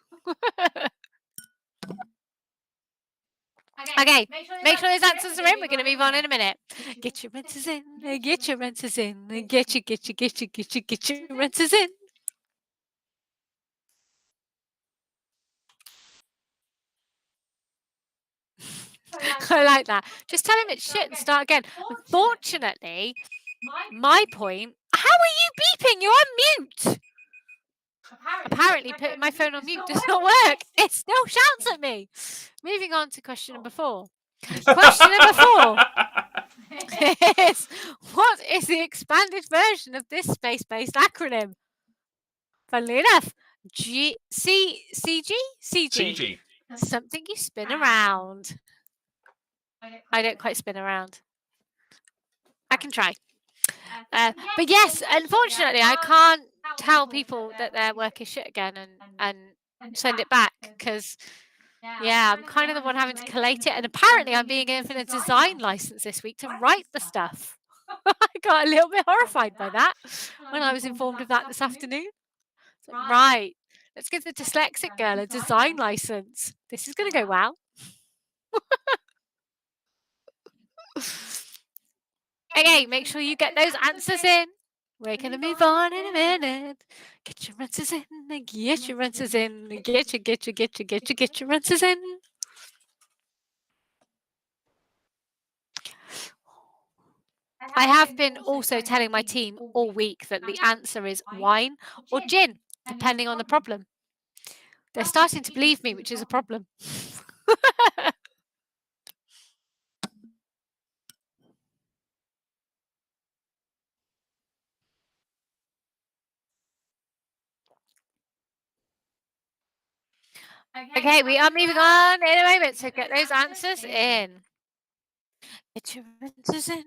S3: Okay, make sure those answers are in. We're going to move on in a minute. Get your answers in. Get your answers in. Get your answers in. I like that. Just tell him it's shit and start again. Unfortunately, my point. How are you beeping? You're on mute. Apparently, putting my phone on mute does not work. It still shouts at me. Moving on to question number 4. Question number 4 is, what is the expanded version of this space-based acronym? Funnily enough, CG?
S2: CG.
S3: Something you spin around. I don't quite spin around. I can try. But yes, unfortunately, I can't tell people that their work is shit again and send it back because, yeah, I'm kind of the one having to collate it. And apparently, I'm being given a design license this week to write the stuff. I got a little bit horrified by that when I was informed of that this afternoon. So, right, let's give the dyslexic girl a design license. This is going to go well. Okay, make sure you get those answers in. We're going to move on in a minute. Get your answers in. Get your answers in. Get your answers in. I have been also telling my team all week that the answer is wine or gin, depending on the problem. They're starting to believe me, which is a problem. Okay, we are moving on in a moment, so get those answers in. Get your answers in.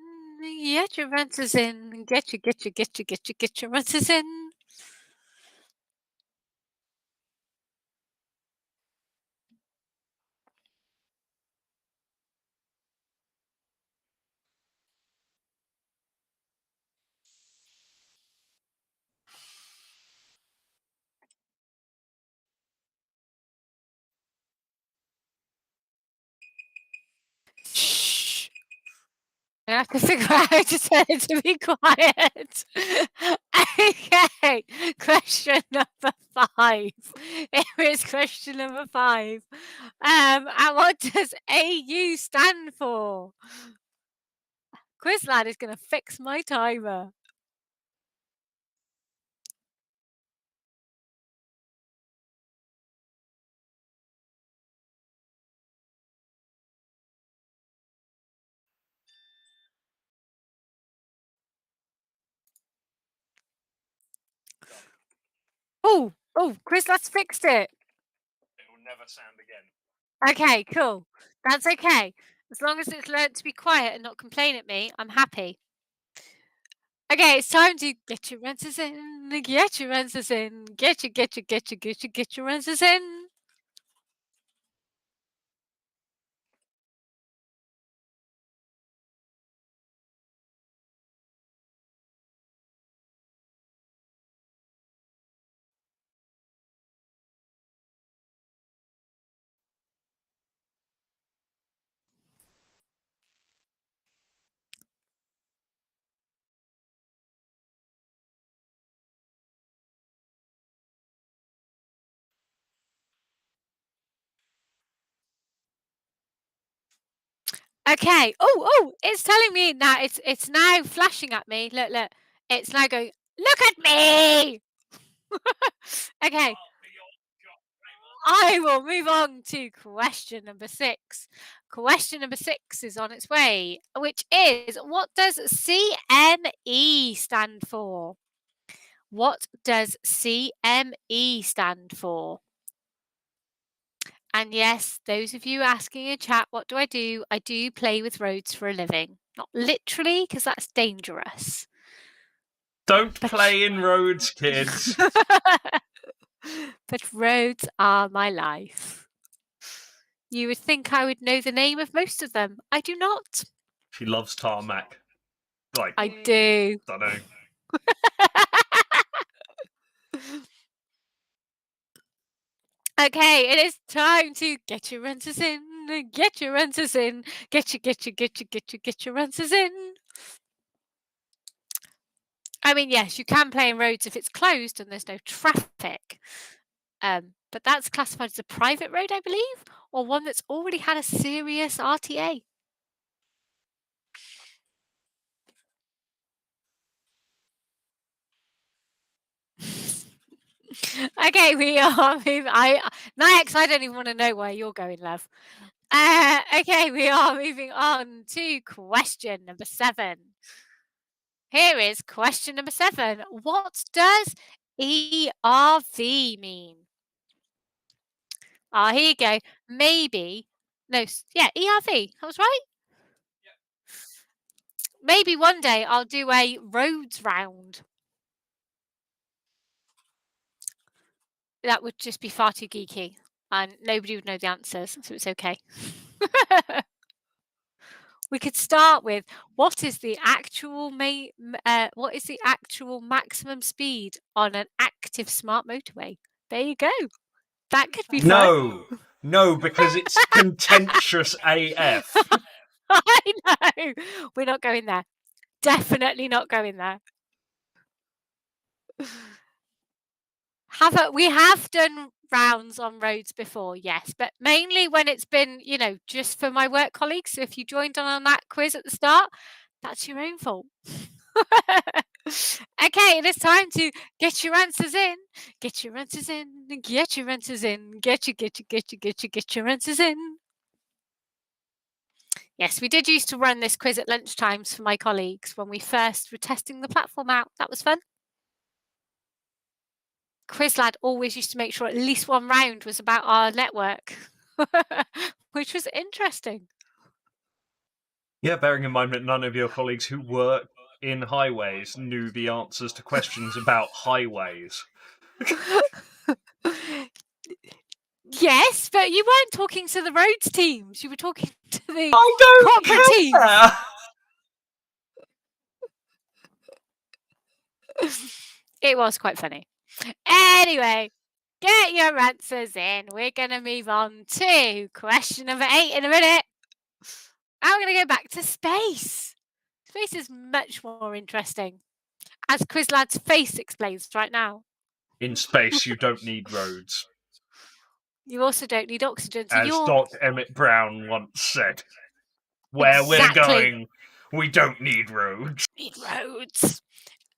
S3: Get your answers in. Get your answers in. Shh. I have to figure out how to tell it to be quiet. Okay, question number 5. Here is question number 5. And what does AU stand for? Quizlad is going to fix my timer. Oh, Quizlad's fixed it.
S2: It will never sound again.
S3: Okay, cool. That's okay. As long as it's learned to be quiet and not complain at me, I'm happy. Okay, it's time to get your answers in. Get your answers in. Get your answers in. Okay. Oh, it's telling me now. It's now flashing at me. Look. It's now going, look at me! Okay. I will move on to question number 6. Question number 6 is on its way, which is, what does CME stand for? What does CME stand for? And yes, those of you asking in chat, what do? I do play with roads for a living. Not literally, because that's dangerous.
S2: Don't
S3: But-
S2: play in roads, kids.
S3: But roads are my life. You would think I would know the name of most of them. I do not.
S2: She loves tarmac. Like,
S3: I do.
S2: don't know.
S3: Okay, it is time to get your answers in. Get your answers in. Get your answers in. I mean, yes, you can play in roads if it's closed and there's no traffic. But that's classified as a private road, I believe, or one that's already had a serious RTA. Okay, we are moving. Nyax, I don't even want to know where you're going, love. Okay, we are moving on to question number 7. Here is question number 7. What does ERV mean? Here you go. Maybe. No, yeah, ERV. That was right. Maybe one day I'll do a roads round. That would just be far too geeky, and nobody would know the answers, so it's okay. We could start with, what is the actual maximum speed on an active smart motorway? There you go. That could be fun.
S2: No, because it's contentious AF.
S3: I know. We're not going there. Definitely not going there. We have done rounds on roads before, yes, but mainly when it's been, just for my work colleagues. So if you joined on that quiz at the start, that's your own fault. Okay, it is time to get your answers in. Get your answers in. Get your answers in. Get your answers in. Yes, we did used to run this quiz at lunchtimes for my colleagues when we first were testing the platform out. That was fun. Quizlad always used to make sure at least one round was about our network, which was interesting.
S2: Yeah, bearing in mind that none of your colleagues who work in highways knew the answers to questions about highways.
S3: Yes, but you weren't talking to the roads teams. You were talking to the
S2: I don't
S3: corporate teams. It was quite funny. Anyway, get your answers in. We're going to move on to question number 8 in a minute. Now we're going to go back to space. Space is much more interesting, as Quizlad's face explains right now.
S2: In space, you don't need roads.
S3: You also don't need oxygen. So
S2: As Dr. Emmett Brown once said, where we're going, we don't need roads.
S3: Need roads.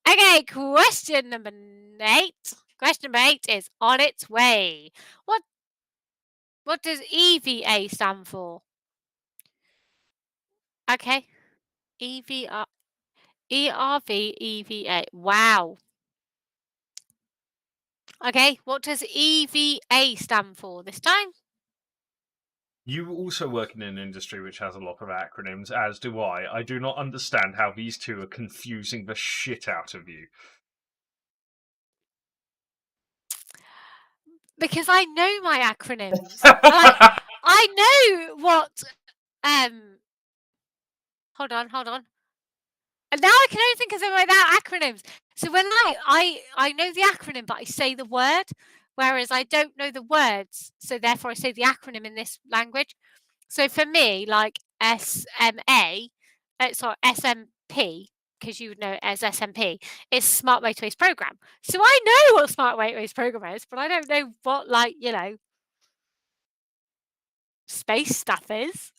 S3: Okay, question number 8. Question number 8 is on its way. What does EVA stand for? Okay. ERV, EVA. Wow. Okay, what does EVA stand for this time?
S2: You also work in an industry which has a lot of acronyms, as do I. I do not understand how these two are confusing the shit out of you.
S3: Because I know my acronyms. I know what hold on. And now I can only think of them without acronyms. So when I know the acronym, but I say the word, whereas I don't know the words, so therefore I say the acronym in this language. So for me, like SMP, because you would know it as SMP, is Smart Motorways Program. So I know what Smart Motorways Program is, but I don't know what, space stuff is.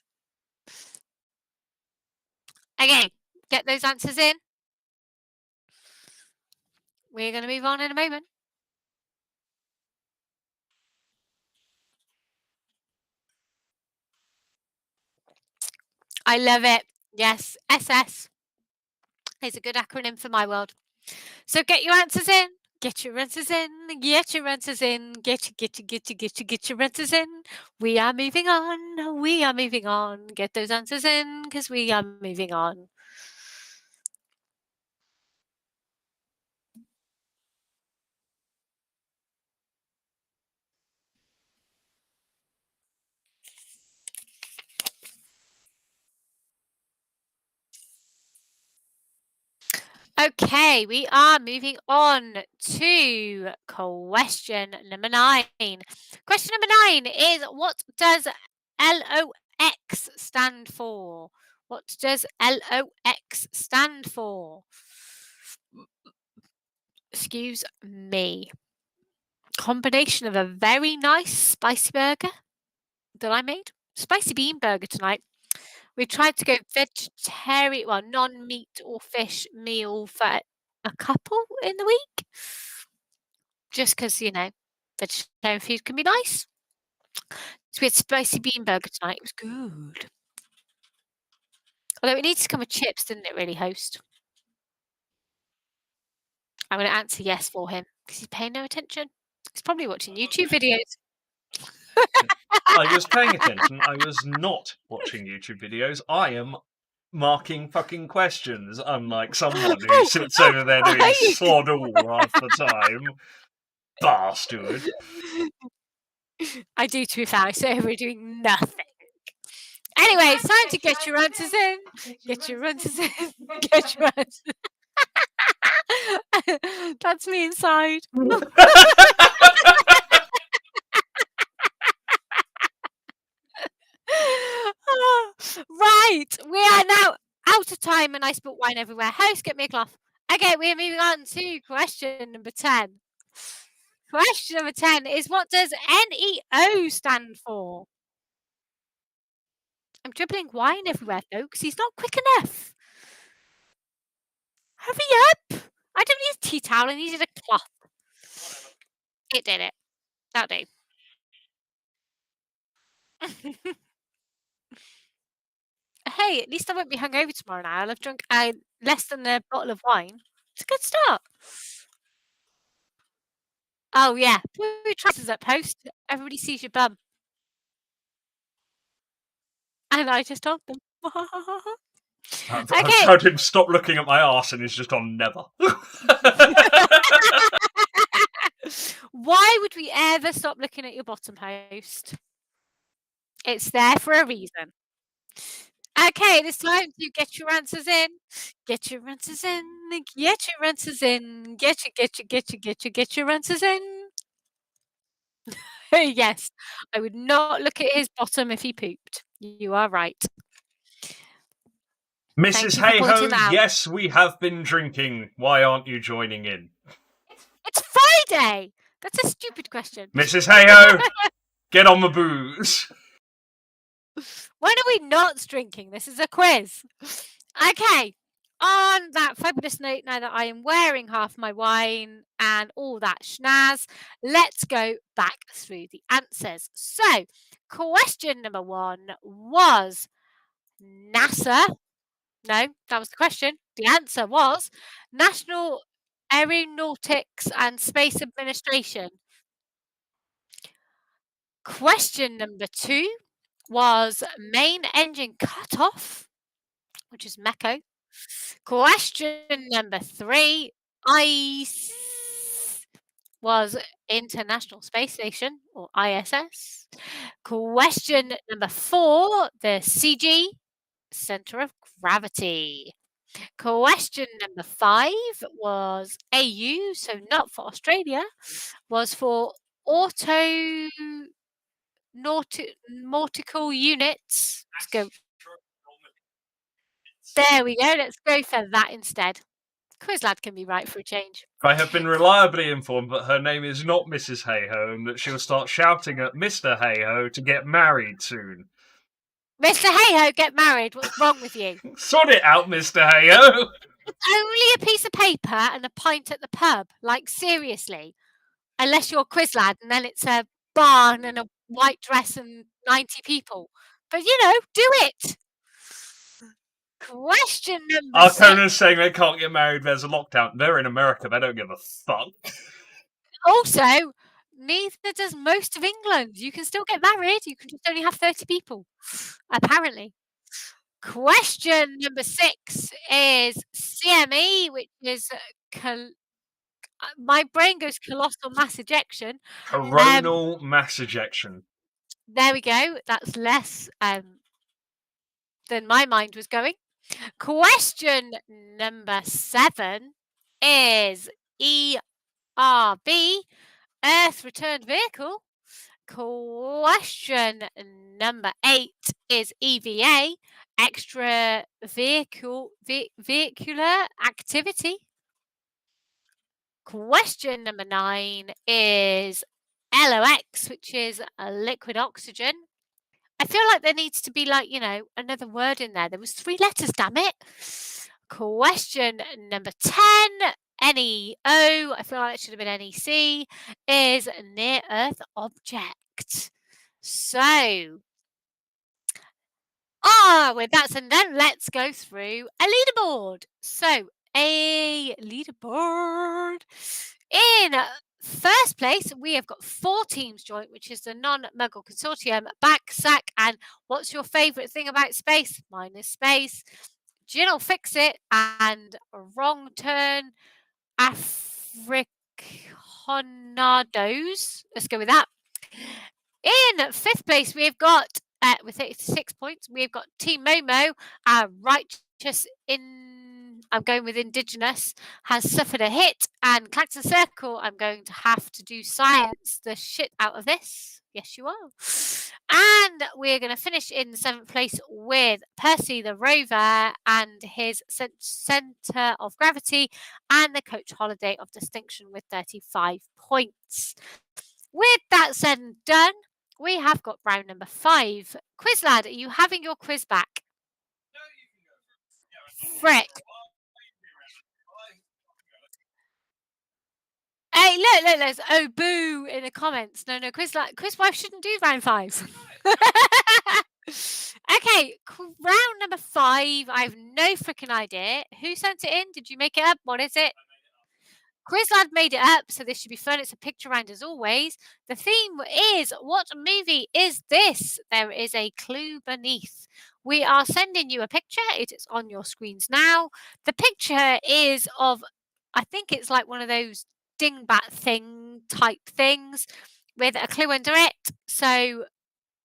S3: Okay, get those answers in. We're going to move on in a moment. I love it. Yes, SS is a good acronym for my world. So get your answers in. Get your answers in. Get your answers in. Get your answers in. We are moving on. We are moving on. Get those answers in because we are moving on. Okay, we are moving on to question number 9. Question number 9 is, what does LOX stand for? What does LOX stand for? Excuse me. Combination of a very nice spicy burger that I made. Spicy bean burger tonight. We tried to go vegetarian, well, non-meat or fish meal for a couple in the week. Just because, vegetarian food can be nice. So we had spicy bean burger tonight. It was good. Although it needs to come with chips, didn't it, really, host? I'm going to answer yes for him because he's paying no attention. He's probably watching YouTube videos.
S2: I was paying attention. I was not watching YouTube videos. I am marking fucking questions, unlike someone who sits over there doing sod all half the time. Bastard.
S3: I do, to be fair. I say we're doing nothing. Anyway, it's time to get your answers in. Get your answers in. Get your answers. That's me inside. Right, we are now out of time and I spilt wine everywhere. Host, get me a cloth. Okay, we are moving on to question number 10. Question number 10 is, what does NEO stand for? I'm dribbling wine everywhere, folks. He's not quick enough. Hurry up! I don't need a tea towel. I needed a cloth. It did it. That'll do. Hey, at least I won't be hungover tomorrow now. I'll have drunk less than a bottle of wine. It's a good start. Oh, yeah. Put your trousers up, host. Everybody sees your bum. And I just told them.
S2: I've
S3: Okay.
S2: told him stop looking at my arse and he's just gone never.
S3: Why would we ever stop looking at your bottom, host? It's there for a reason. Okay, it's time to get your answers in. Get your answers in. Get your answers in. Get your answers in. Yes, I would not look at his bottom if he pooped. You are right.
S2: Mrs.
S3: Thank you for pointing
S2: Hayho,
S3: that out.
S2: yes, we have been drinking. Why aren't you joining in?
S3: It's Friday. That's a stupid question.
S2: Mrs. Hayho, get on the booze.
S3: When are we not drinking? This is a quiz. Okay. On that fabulous note, now that I am wearing half my wine and all that schnaz, let's go back through the answers. So, question number 1 was NASA. No, that was the question. The answer was National Aeronautics and Space Administration. Question number 2 was main engine cutoff, which is MECO. Question number 3, ICE, was International Space Station, or ISS. Question number 4, the CG, Center of Gravity. Question number 5 was AU, so not for Australia, was for nautical units. Let's go. There we go. Let's go for that instead. Quiz lad can be right for a change.
S2: I have been reliably informed that her name is not Mrs. Hayho and that she'll start shouting at Mr. Hayho to get married soon.
S3: Mr. Hey-Ho, get married. What's wrong with you?
S2: Sort it out, Mr. Hayo.
S3: It's only a piece of paper and a pint at the pub. Like, seriously. Unless you're a quiz lad, and then it's a barn and a white dress and 90 people. But, do it. Question number 6.
S2: Arcona's saying they can't get married. There's a lockdown. They're in America. They don't give a fuck.
S3: Also, neither does most of England. You can still get married. You can just only have 30 people, apparently. Question number 6 is CME, which is my brain goes colossal mass ejection.
S2: Coronal mass ejection.
S3: There we go. That's less than my mind was going. Question number 7 is ERB, Earth Returned Vehicle. Question number 8 is EVA, Extra Vehicular Activity. Question number 9 is LOX, which is a liquid oxygen. I feel like there needs to be another word in there. There was 3 letters, damn it. Question number 10, NEO, I feel like it should have been NEC, is near Earth object. So, with that said, then let's go through a leaderboard. So, a leaderboard. In first place, we have got 4 teams joined, which is the Non-Muggle Consortium, Back, Sack, and what's your favourite thing about space? Mine is space. Gin'll fix it, and Wrong Turn Africanados. Let's go with that. In 5th place, we've got, with 86 points, we've got Team Momo, Righteous I'm going with Indigenous, has suffered a hit, and Clacton Circle, I'm going to have to do science the shit out of this. Yes, you are. And we're going to finish in 7th place with Percy the Rover and his Centre of Gravity and the Coach Holiday of Distinction with 35 points. With that said and done, we have got round number 5. Quiz lad, are you having your quiz back? Frick. Hey, look, there's oh boo in the comments. No, quiz wife shouldn't do round 5. Okay, round number 5. I have no freaking idea. Who sent it in? Did you make it up? What is it? Quizlad made it up, so this should be fun. It's a picture round as always. The theme is, what movie is this? There is a clue beneath. We are sending you a picture. It is on your screens now. The picture is of, I think it's like one of those dingbat thing type things with a clue under it. So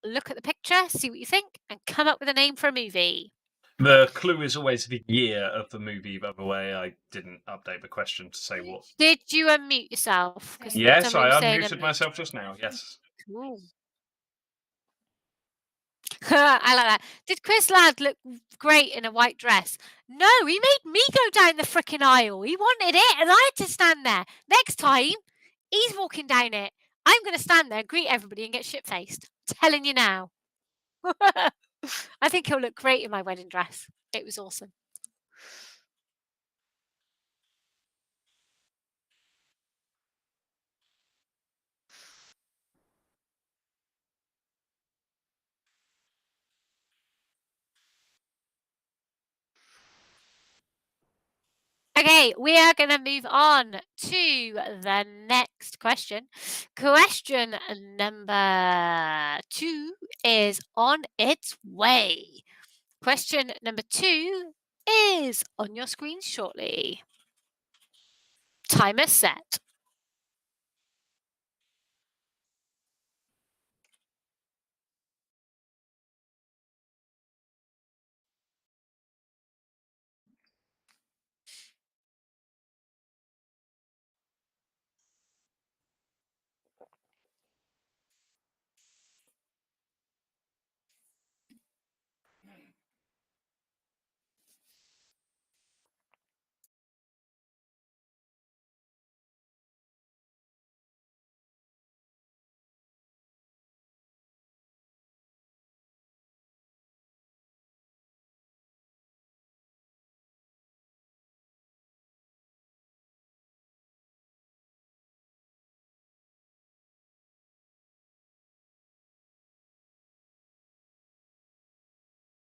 S3: look at the picture, see what you think, and come up with a name for a movie.
S2: The clue is always the year of the movie, by the way. I didn't update the question to say what.
S3: Did you unmute yourself?
S2: Yes, I unmuted myself just now, yes.
S3: Ooh. I like that. Did Chris Ladd look great in a white dress? No, he made me go down the freaking aisle. He wanted it, and I had to stand there. Next time, he's walking down it. I'm going to stand there, greet everybody, and get shit-faced. Telling you now. I think he'll look great in my wedding dress. It was awesome. Okay, we are going to move on to the next question. Question number 2 is on its way. Question number 2 is on your screen shortly. Timer set.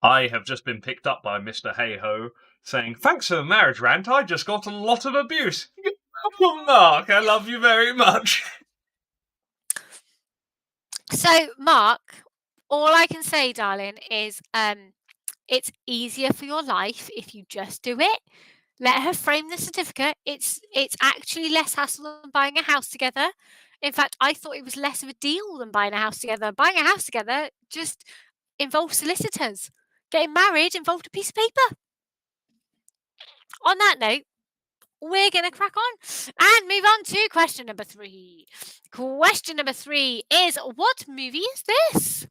S2: I have just been picked up by Mr. Hey-Ho saying, "Thanks for the marriage rant, I just got a lot of abuse." Oh, Mark, I love you very much.
S3: So, Mark, all I can say, darling, is it's easier for your life if you just do it. Let her frame the certificate. It's actually less hassle than buying a house together. In fact, I thought it was less of a deal than buying a house together. Buying a house together just involves solicitors. Getting married involved a piece of paper. On that note, we're going to crack on and move on to question number 3. Question number 3 is, what movie is this?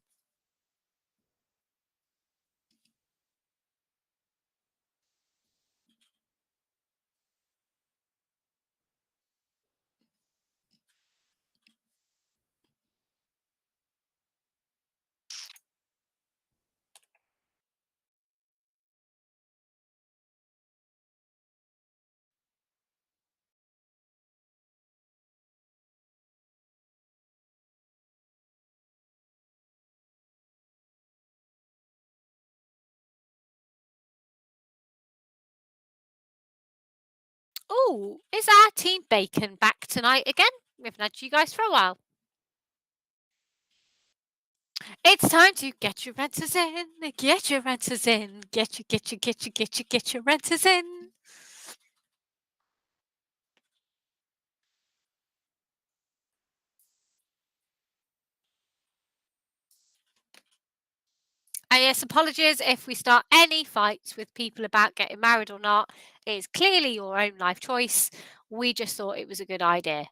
S3: Oh, is our team Bacon back tonight again? We haven't had you guys for a while. It's time to get your renters in. Get your renters in. Get your renters in. And yes, apologies if we start any fights with people about getting married or not. It is clearly your own life choice. We just thought it was a good idea.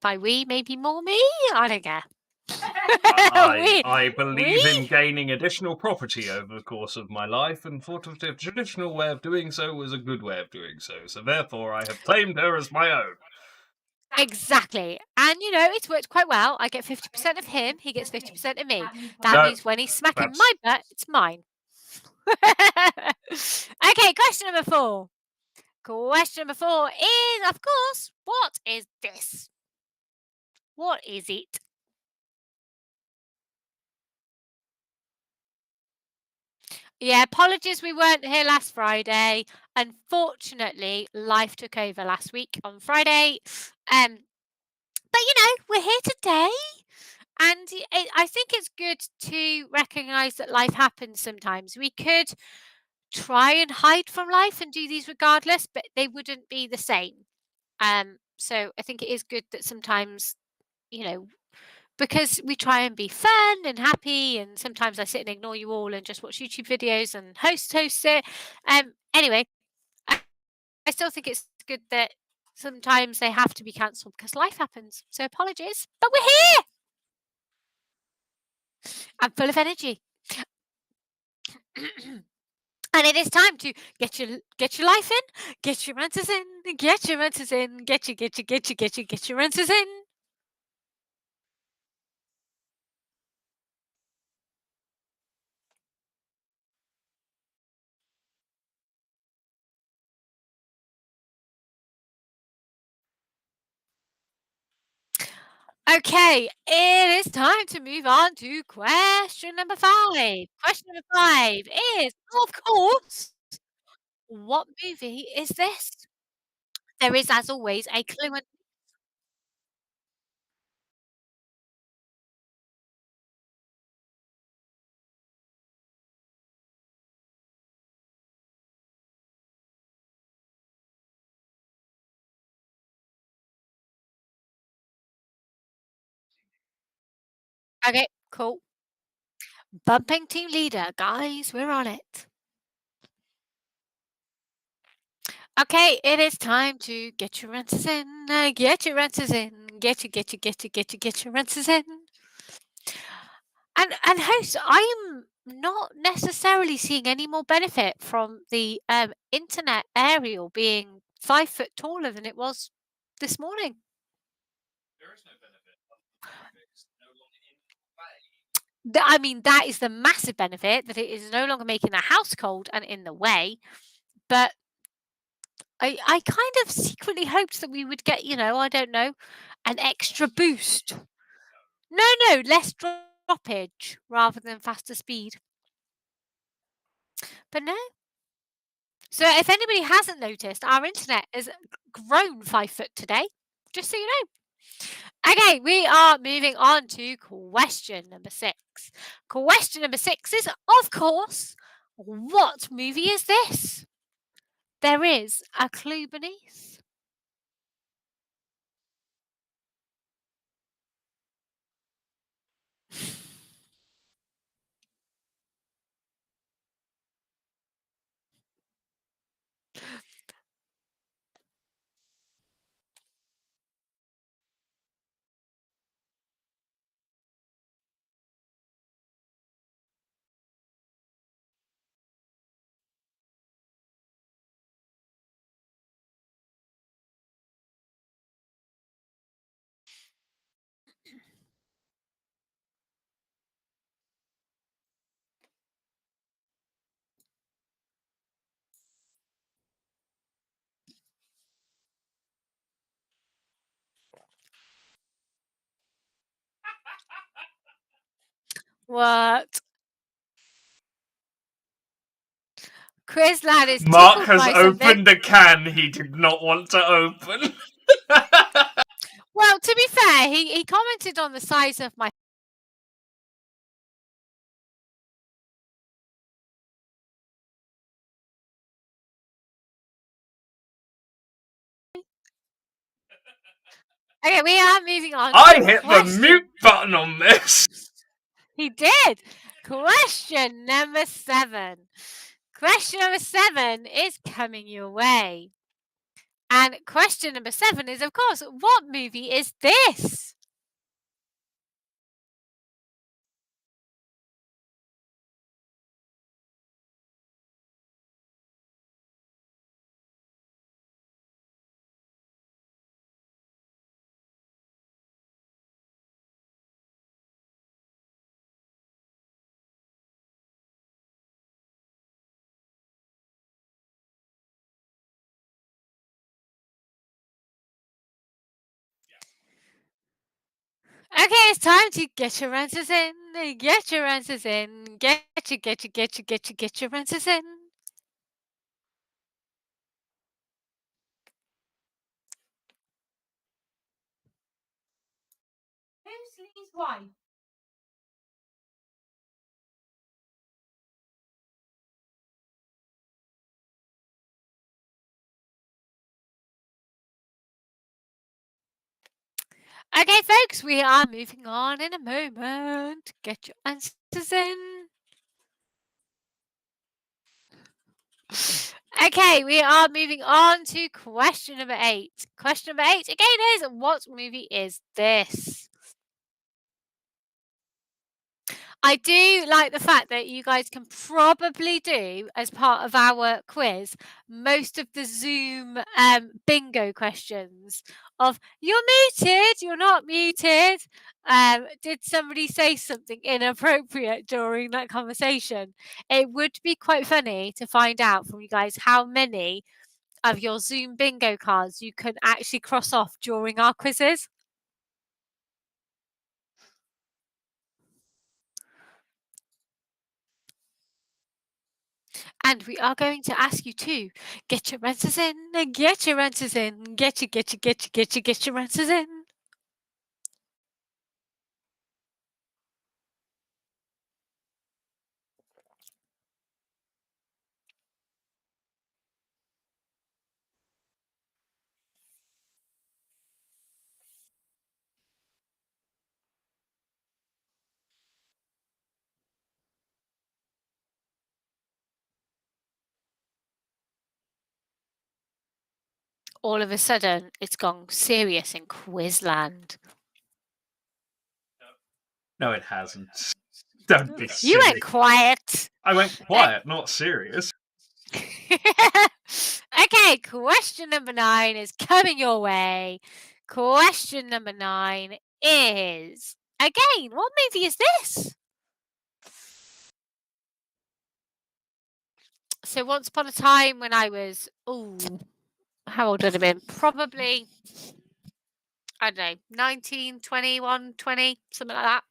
S3: By we, maybe more me? I don't care.
S2: I believe
S3: we?
S2: in gaining additional property over the course of my life, and thought of the traditional way of doing so was a good way of doing so. So therefore, I have claimed her as my own.
S3: Exactly. And you know, it's worked quite well. I get 50% of him, he gets 50% of me. That
S2: No,
S3: means when he's smacking
S2: that's-
S3: my butt, it's mine. Okay, question number 4. Question number 4 is, of course, what is this? What is it? Yeah, apologies we weren't here last Friday. Unfortunately, life took over last week on Friday. But you know, we're here today. And I think it's good to recognize that life happens sometimes. We could try and hide from life and do these regardless, but they wouldn't be the same. So I think it is good that sometimes, you know, because we try and be fun and happy, and sometimes I sit and ignore you all and just watch YouTube videos and host it. Anyway, I, I still think it's good that sometimes they have to be cancelled because life happens. So apologies, but we're here. I'm full of energy. And it is time to get your life in, get your renters in, get your renters in, get your renters in. Okay, it is time to move on to question number 5. Question number 5 is, of course, what movie is this? There is, as always, a clue. Okay, cool. Bumping team leader, guys, we're on it. Okay, it is time to get your renters in. Get your renters in. Get your renters in. And host, I am not necessarily seeing any more benefit from the internet aerial being 5 foot taller than it was this morning. I mean, that is the massive benefit, that it is no longer making the house cold and in the way. But I kind of secretly hoped that we would get, you know, I don't know, an extra boost. No, less droppage rather than faster speed. But no. So if anybody hasn't noticed, our internet has grown 5 foot today, just so you know. Okay, we are moving on to question number 6. Question number 6 is, of course, what movie is this? There is a clue beneath. What? Quizlad is
S2: Mark
S3: tickled
S2: has
S3: by something.
S2: opened a can he did not want to open.
S3: Well, to be fair, he commented on the size of my. Okay, we are moving on.
S2: I
S3: to
S2: hit the
S3: question.
S2: mute button on this.
S3: He did. Question number 7. Question number 7 is coming your way. And question number 7 is, of course, what movie is this? Okay, it's time to get your answers in. Get your answers in. Get your answers in. Who's Lee's wife? Okay, folks, we are moving on in a moment. Get your answers in. Okay, we are moving on to question number 8. Question number 8 again is, what movie is this? I do like the fact that you guys can probably do, as part of our quiz, most of the Zoom bingo questions of, you're muted, you're not muted. Did somebody say something inappropriate during that conversation? It would be quite funny to find out from you guys how many of your Zoom bingo cards you can actually cross off during our quizzes. And we are going to ask you to get your answers in, get your answers in, get your answers in. All of a sudden, it's gone serious in Quizland.
S2: No, it hasn't. Don't be
S3: You
S2: silly.
S3: went quiet.
S2: I went quiet, not serious.
S3: Okay, question number 9 is coming your way. Question number 9 is, again, what movie is this? So once upon a time when I was, how old would I have been? Probably, I don't know, 19, 21, 20, something like that.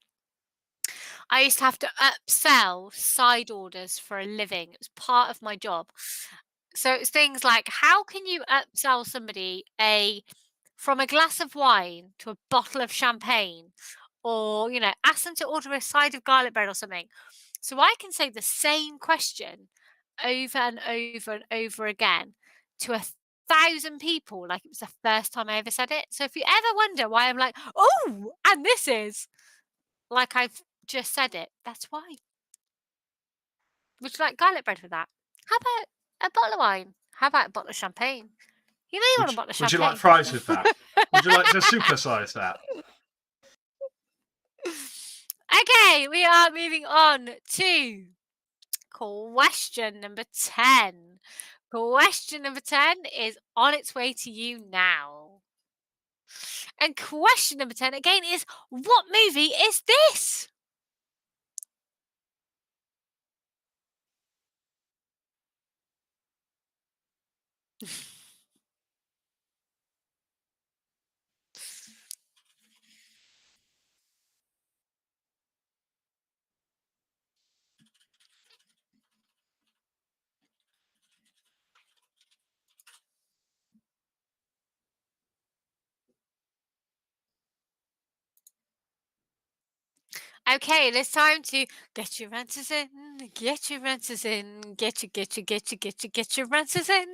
S3: I used to have to upsell side orders for a living. It was part of my job. So it's things like, how can you upsell somebody from a glass of wine to a bottle of champagne, or ask them to order a side of garlic bread or something. So I can say the same question over and over and over again to 1,000 people like it was the first time I ever said it. So if you ever wonder why I'm like, oh, and this is like I've just said it, that's why. Would you like garlic bread with that? How about a bottle of wine? How about a bottle of champagne? You know you want a bottle of
S2: Would
S3: champagne.
S2: you like fries with that? Would you like to supersize that?
S3: Okay, we are moving on to question number 10. Question number 10 is on its way to you now. And question number 10 again is, what movie is this? Okay, it's time to get your answers in, get your answers in, get your answers in.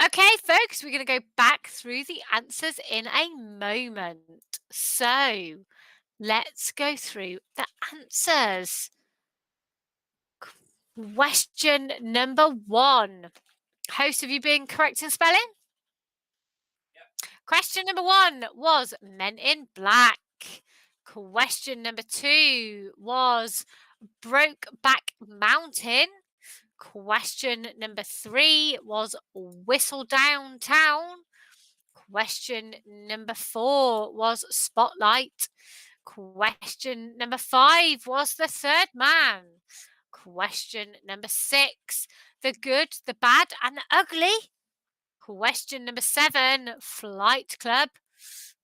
S3: Okay, folks, we're going to go back through the answers in a moment. So let's go through the answers. Question number 1. Host, have you been correct in spelling? Yep. Question number 1 was Men in Black. Question number 2 was Brokeback Mountain. Question number 3 was Whistle Downtown. Question number 4 was Spotlight. Question number 5 was The Third Man. Question number 6, The Good, the Bad, and the Ugly. Question number 7, Flight Club.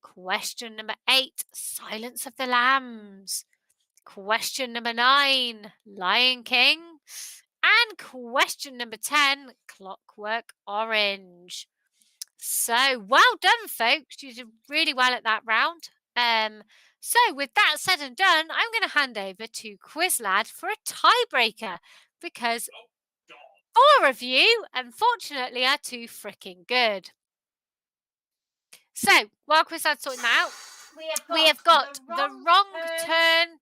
S3: Question number 8, Silence of the Lambs. Question number 9, Lion King. And question number 10, Clockwork Orange. So well done, folks. You did really well at that round. So with that said and done, I'm going to hand over to Quizlad for a tiebreaker because 4 of you, unfortunately, are too freaking good. So while Quizlad's sorting that out, we have got the wrong turn.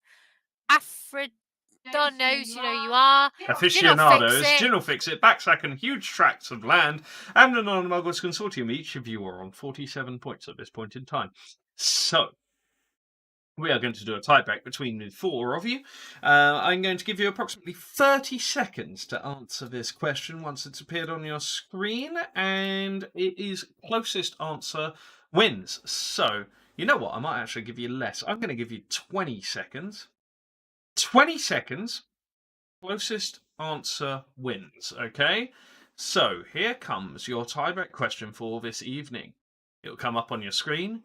S3: Aphrodon knows you know you are.
S2: Aficionados, Gin will fix it, backsack and huge tracts of land, and the non-muggles consortium. Each of you are on 47 points at this point in time. So we are going to do a tiebreak between the 4 of you. I'm going to give you approximately 30 seconds to answer this question once it's appeared on your screen, and it is closest answer wins. So, you know what? I might actually give you less. I'm going to give you 20 seconds. 20 seconds. Closest answer wins, okay? So, here comes your tiebreak question for this evening. It'll come up on your screen.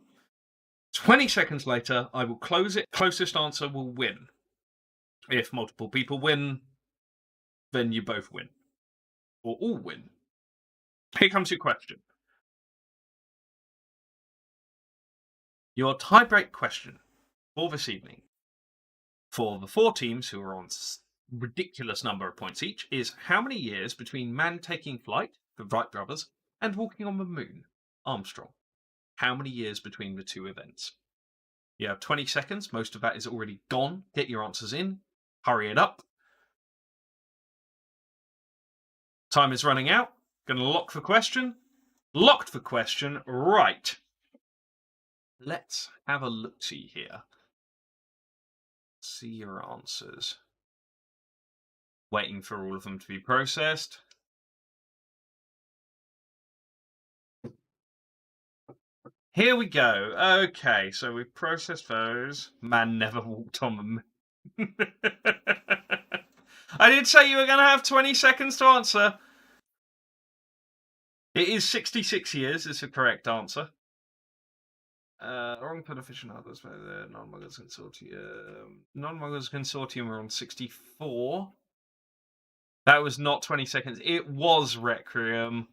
S2: 20 seconds later, I will close it. Closest answer will win. If multiple people win, then you both win. Or all win. Here comes your question. Your tiebreak question for this evening, for the 4 teams who are on ridiculous number of points each, is how many years between man taking flight, the Wright brothers, and walking on the moon, Armstrong? How many years between the 2 events? You have 20 seconds. Most of that is already gone. Get your answers in. Hurry it up. Time is running out. Going to lock the question. Locked the question. Right. Let's have a look-see here. See your answers. Waiting for all of them to be processed. Here we go. Okay, so we've processed those. Man never walked on the moon. I did say you were going to have 20 seconds to answer. It is 66 years, is the correct answer. Wrong put aficionados by the non-muggles consortium. Non-muggles consortium were on 64. That was not 20 seconds. It was Requiem.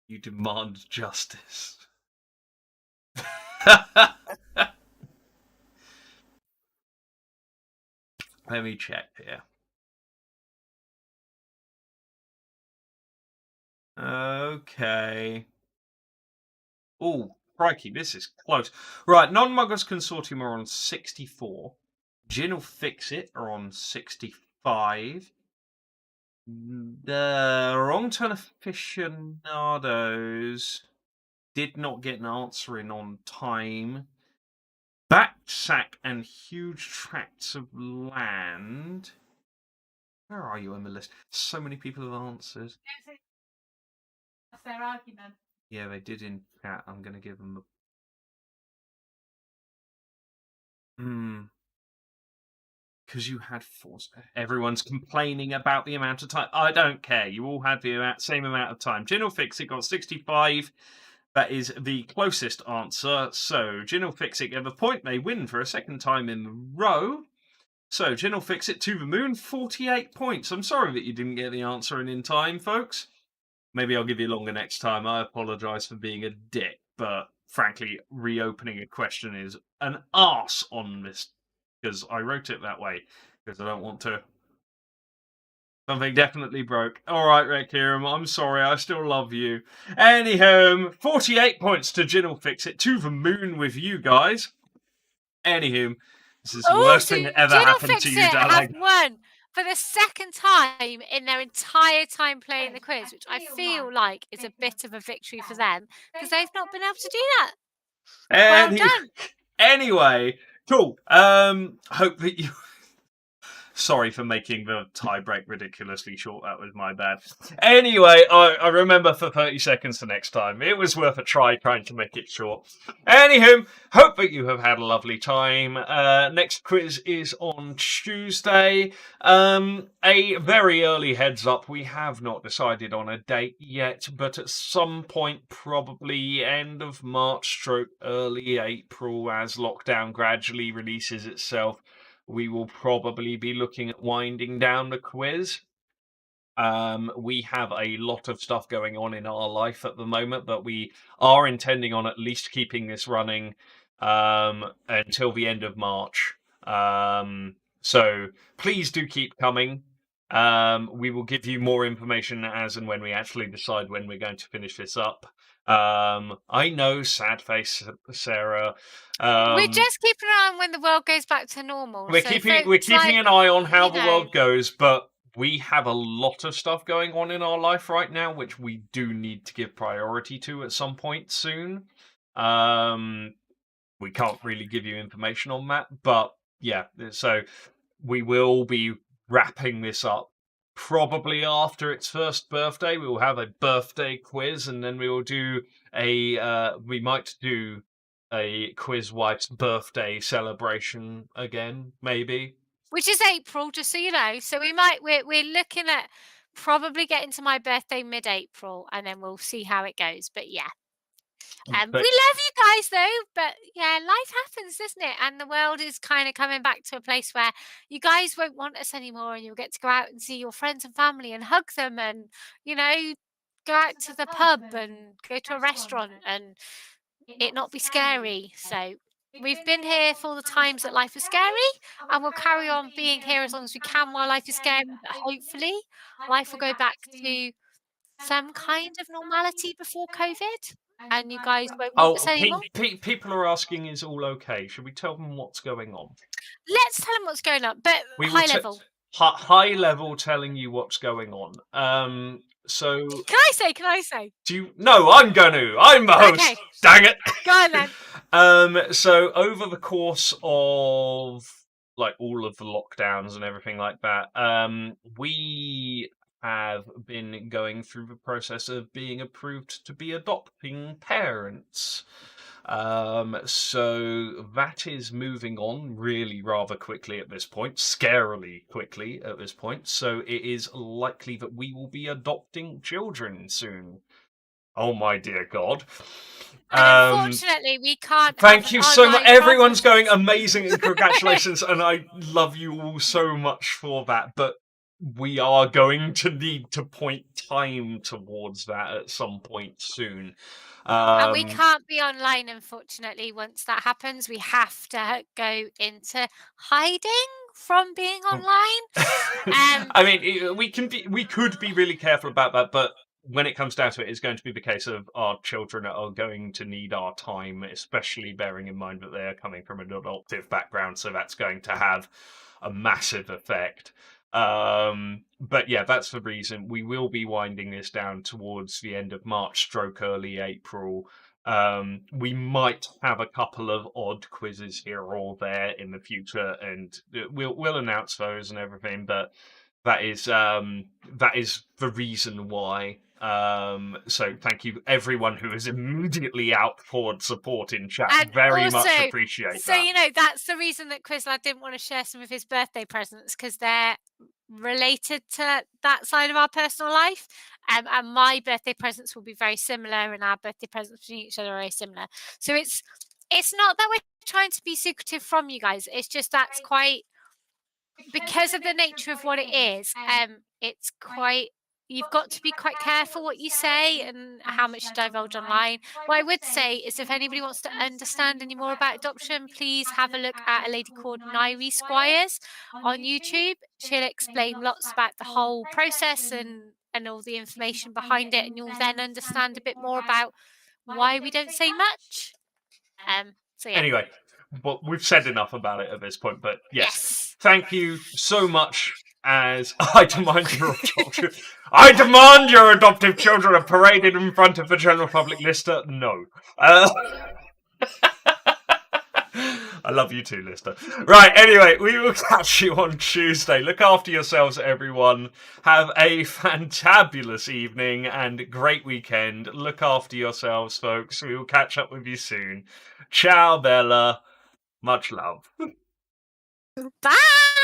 S2: You demand justice. Let me check here. Okay. Oh, crikey, this is close. Right, Non-Muggles Consortium are on 64. Gin'll Fix It are on 65. The Wrong Turn Aficionados did not get an answer in on time. Backsack and Huge Tracts of Land. Where are you on the list? So many people have answered.
S3: That's their argument.
S2: Yeah, they did in chat. I'm going to give them the... Because you had four. Everyone's complaining about the amount of time. I don't care. You all had the same amount of time. Gin'll Fix It got 65. That is the closest answer. So Gin'll Fix It gave a point. They win for a second time in a row. So Gin'll Fix It to the moon, 48 points. I'm sorry that you didn't get the answer in time, folks. Maybe I'll give you longer next time. I apologise for being a dick, but frankly, reopening a question is an arse on this, because I wrote it that way, because I don't want to. Something definitely broke. Alright, Requiem, I'm sorry, I still love you. Anyhow, 48 points to Gin'll Fix It, to the moon with you guys. Anywho, this is the worst thing that ever happened to you,
S3: have
S2: darling.
S3: won for the second time in their entire time playing the quiz, which I feel like is a bit of a victory for them, because they've not been able to do that. Well done.
S2: Anyway, cool. Hope that you... Sorry for making the tiebreak ridiculously short. That was my bad. Anyway, I remember for 30 seconds the next time. It was worth a try trying to make it short. Anywho, hope that you have had a lovely time. Next quiz is on Tuesday. A very early heads up. We have not decided on a date yet, but at some point, probably end of March / early April, as lockdown gradually releases itself, we will probably be looking at winding down the quiz. We have a lot of stuff going on in our life at the moment, but we are intending on at least keeping this running until the end of March. So please do keep coming. We will give you more information as and when we actually decide when we're going to finish this up. I know, sad face Sarah.
S3: We're just keeping an eye on when the world goes back to normal.
S2: We're keeping an eye on how the world goes, but we have a lot of stuff going on in our life right now, which we do need to give priority to at some point soon. We can't really give you information on that, but yeah, so we will be wrapping this up probably after its first birthday. We will have a birthday quiz, and then we will do we might do a Quiz Wife's birthday celebration again, maybe.
S3: Which is April, just so you know. So we're looking at probably getting to my birthday mid-April, and then we'll see how it goes. But yeah. We love you guys though, but yeah, life happens, doesn't it? And the world is kind of coming back to a place where you guys won't want us anymore, and you'll get to go out and see your friends and family and hug them, and go out to the pub and go to a restaurant and it not be scary. So we've been here for the times that life is scary, and we'll carry on being here as long as we can while life is scary. But hopefully life will go back to some kind of normality before COVID, and you guys won't want us anymore.
S2: People are asking, is all okay? Should we tell them what's going on?
S3: Let's tell them what's going on, but high level.
S2: High level telling you what's going on. So
S3: Can I say?
S2: do you? No, I'm I'm the host.
S3: Okay.
S2: Dang it.
S3: Go on then.
S2: So over the course of like all of the lockdowns and everything like that, we have been going through the process of being approved to be adopting parents. So that is moving on really rather quickly at this point, scarily quickly at this point. So it is likely that we will be adopting children soon. Oh my dear God.
S3: And unfortunately, we can't.
S2: Thank
S3: have
S2: you
S3: an
S2: so much.
S3: online
S2: Everyone's
S3: conference.
S2: going amazing and congratulations, and I love you all so much for that. But we are going to need to point time towards that at some point soon.
S3: And we can't be online, unfortunately. Once that happens, we have to go into hiding from being online.
S2: I mean, we could be really careful about that, but when it comes down to it, it's going to be the case of our children are going to need our time, especially bearing in mind that they're coming from an adoptive background, so that's going to have a massive effect. But yeah, that's the reason we will be winding this down towards the end of March, early April. We might have a couple of odd quizzes here or there in the future, and we'll announce those and everything. But that is the reason why. So thank you everyone who has immediately outpoured support in chat.
S3: And
S2: Very
S3: also,
S2: much appreciate
S3: so
S2: that.
S3: that's the reason that Quizlad didn't want to share some of his birthday presents, because they're related to that side of our personal life. And my birthday presents will be very similar, and our birthday presents between each other are very similar. So it's not that we're trying to be secretive from you guys. It's just that's quite, because of the nature of what it is. It's quite, you've got to be quite careful what you say and how much you divulge online. What I would say is, if anybody wants to understand any more about adoption, please have a look at a lady called Nairi Squires on YouTube. She'll explain lots about the whole process and all the information behind it, and you'll then understand a bit more about why we don't say much. So yeah.
S2: Anyway, well, we've said enough about it at this point, but
S3: Yes.
S2: thank you so much. As I demand I demand your adoptive children are paraded in front of the general public. Lister, no. I love you too, Lister. Right, anyway, we will catch you on Tuesday. Look after yourselves, everyone. Have a fantabulous evening and great weekend. Look after yourselves, folks. We will catch up with you soon. Ciao, Bella. Much love.
S3: Bye.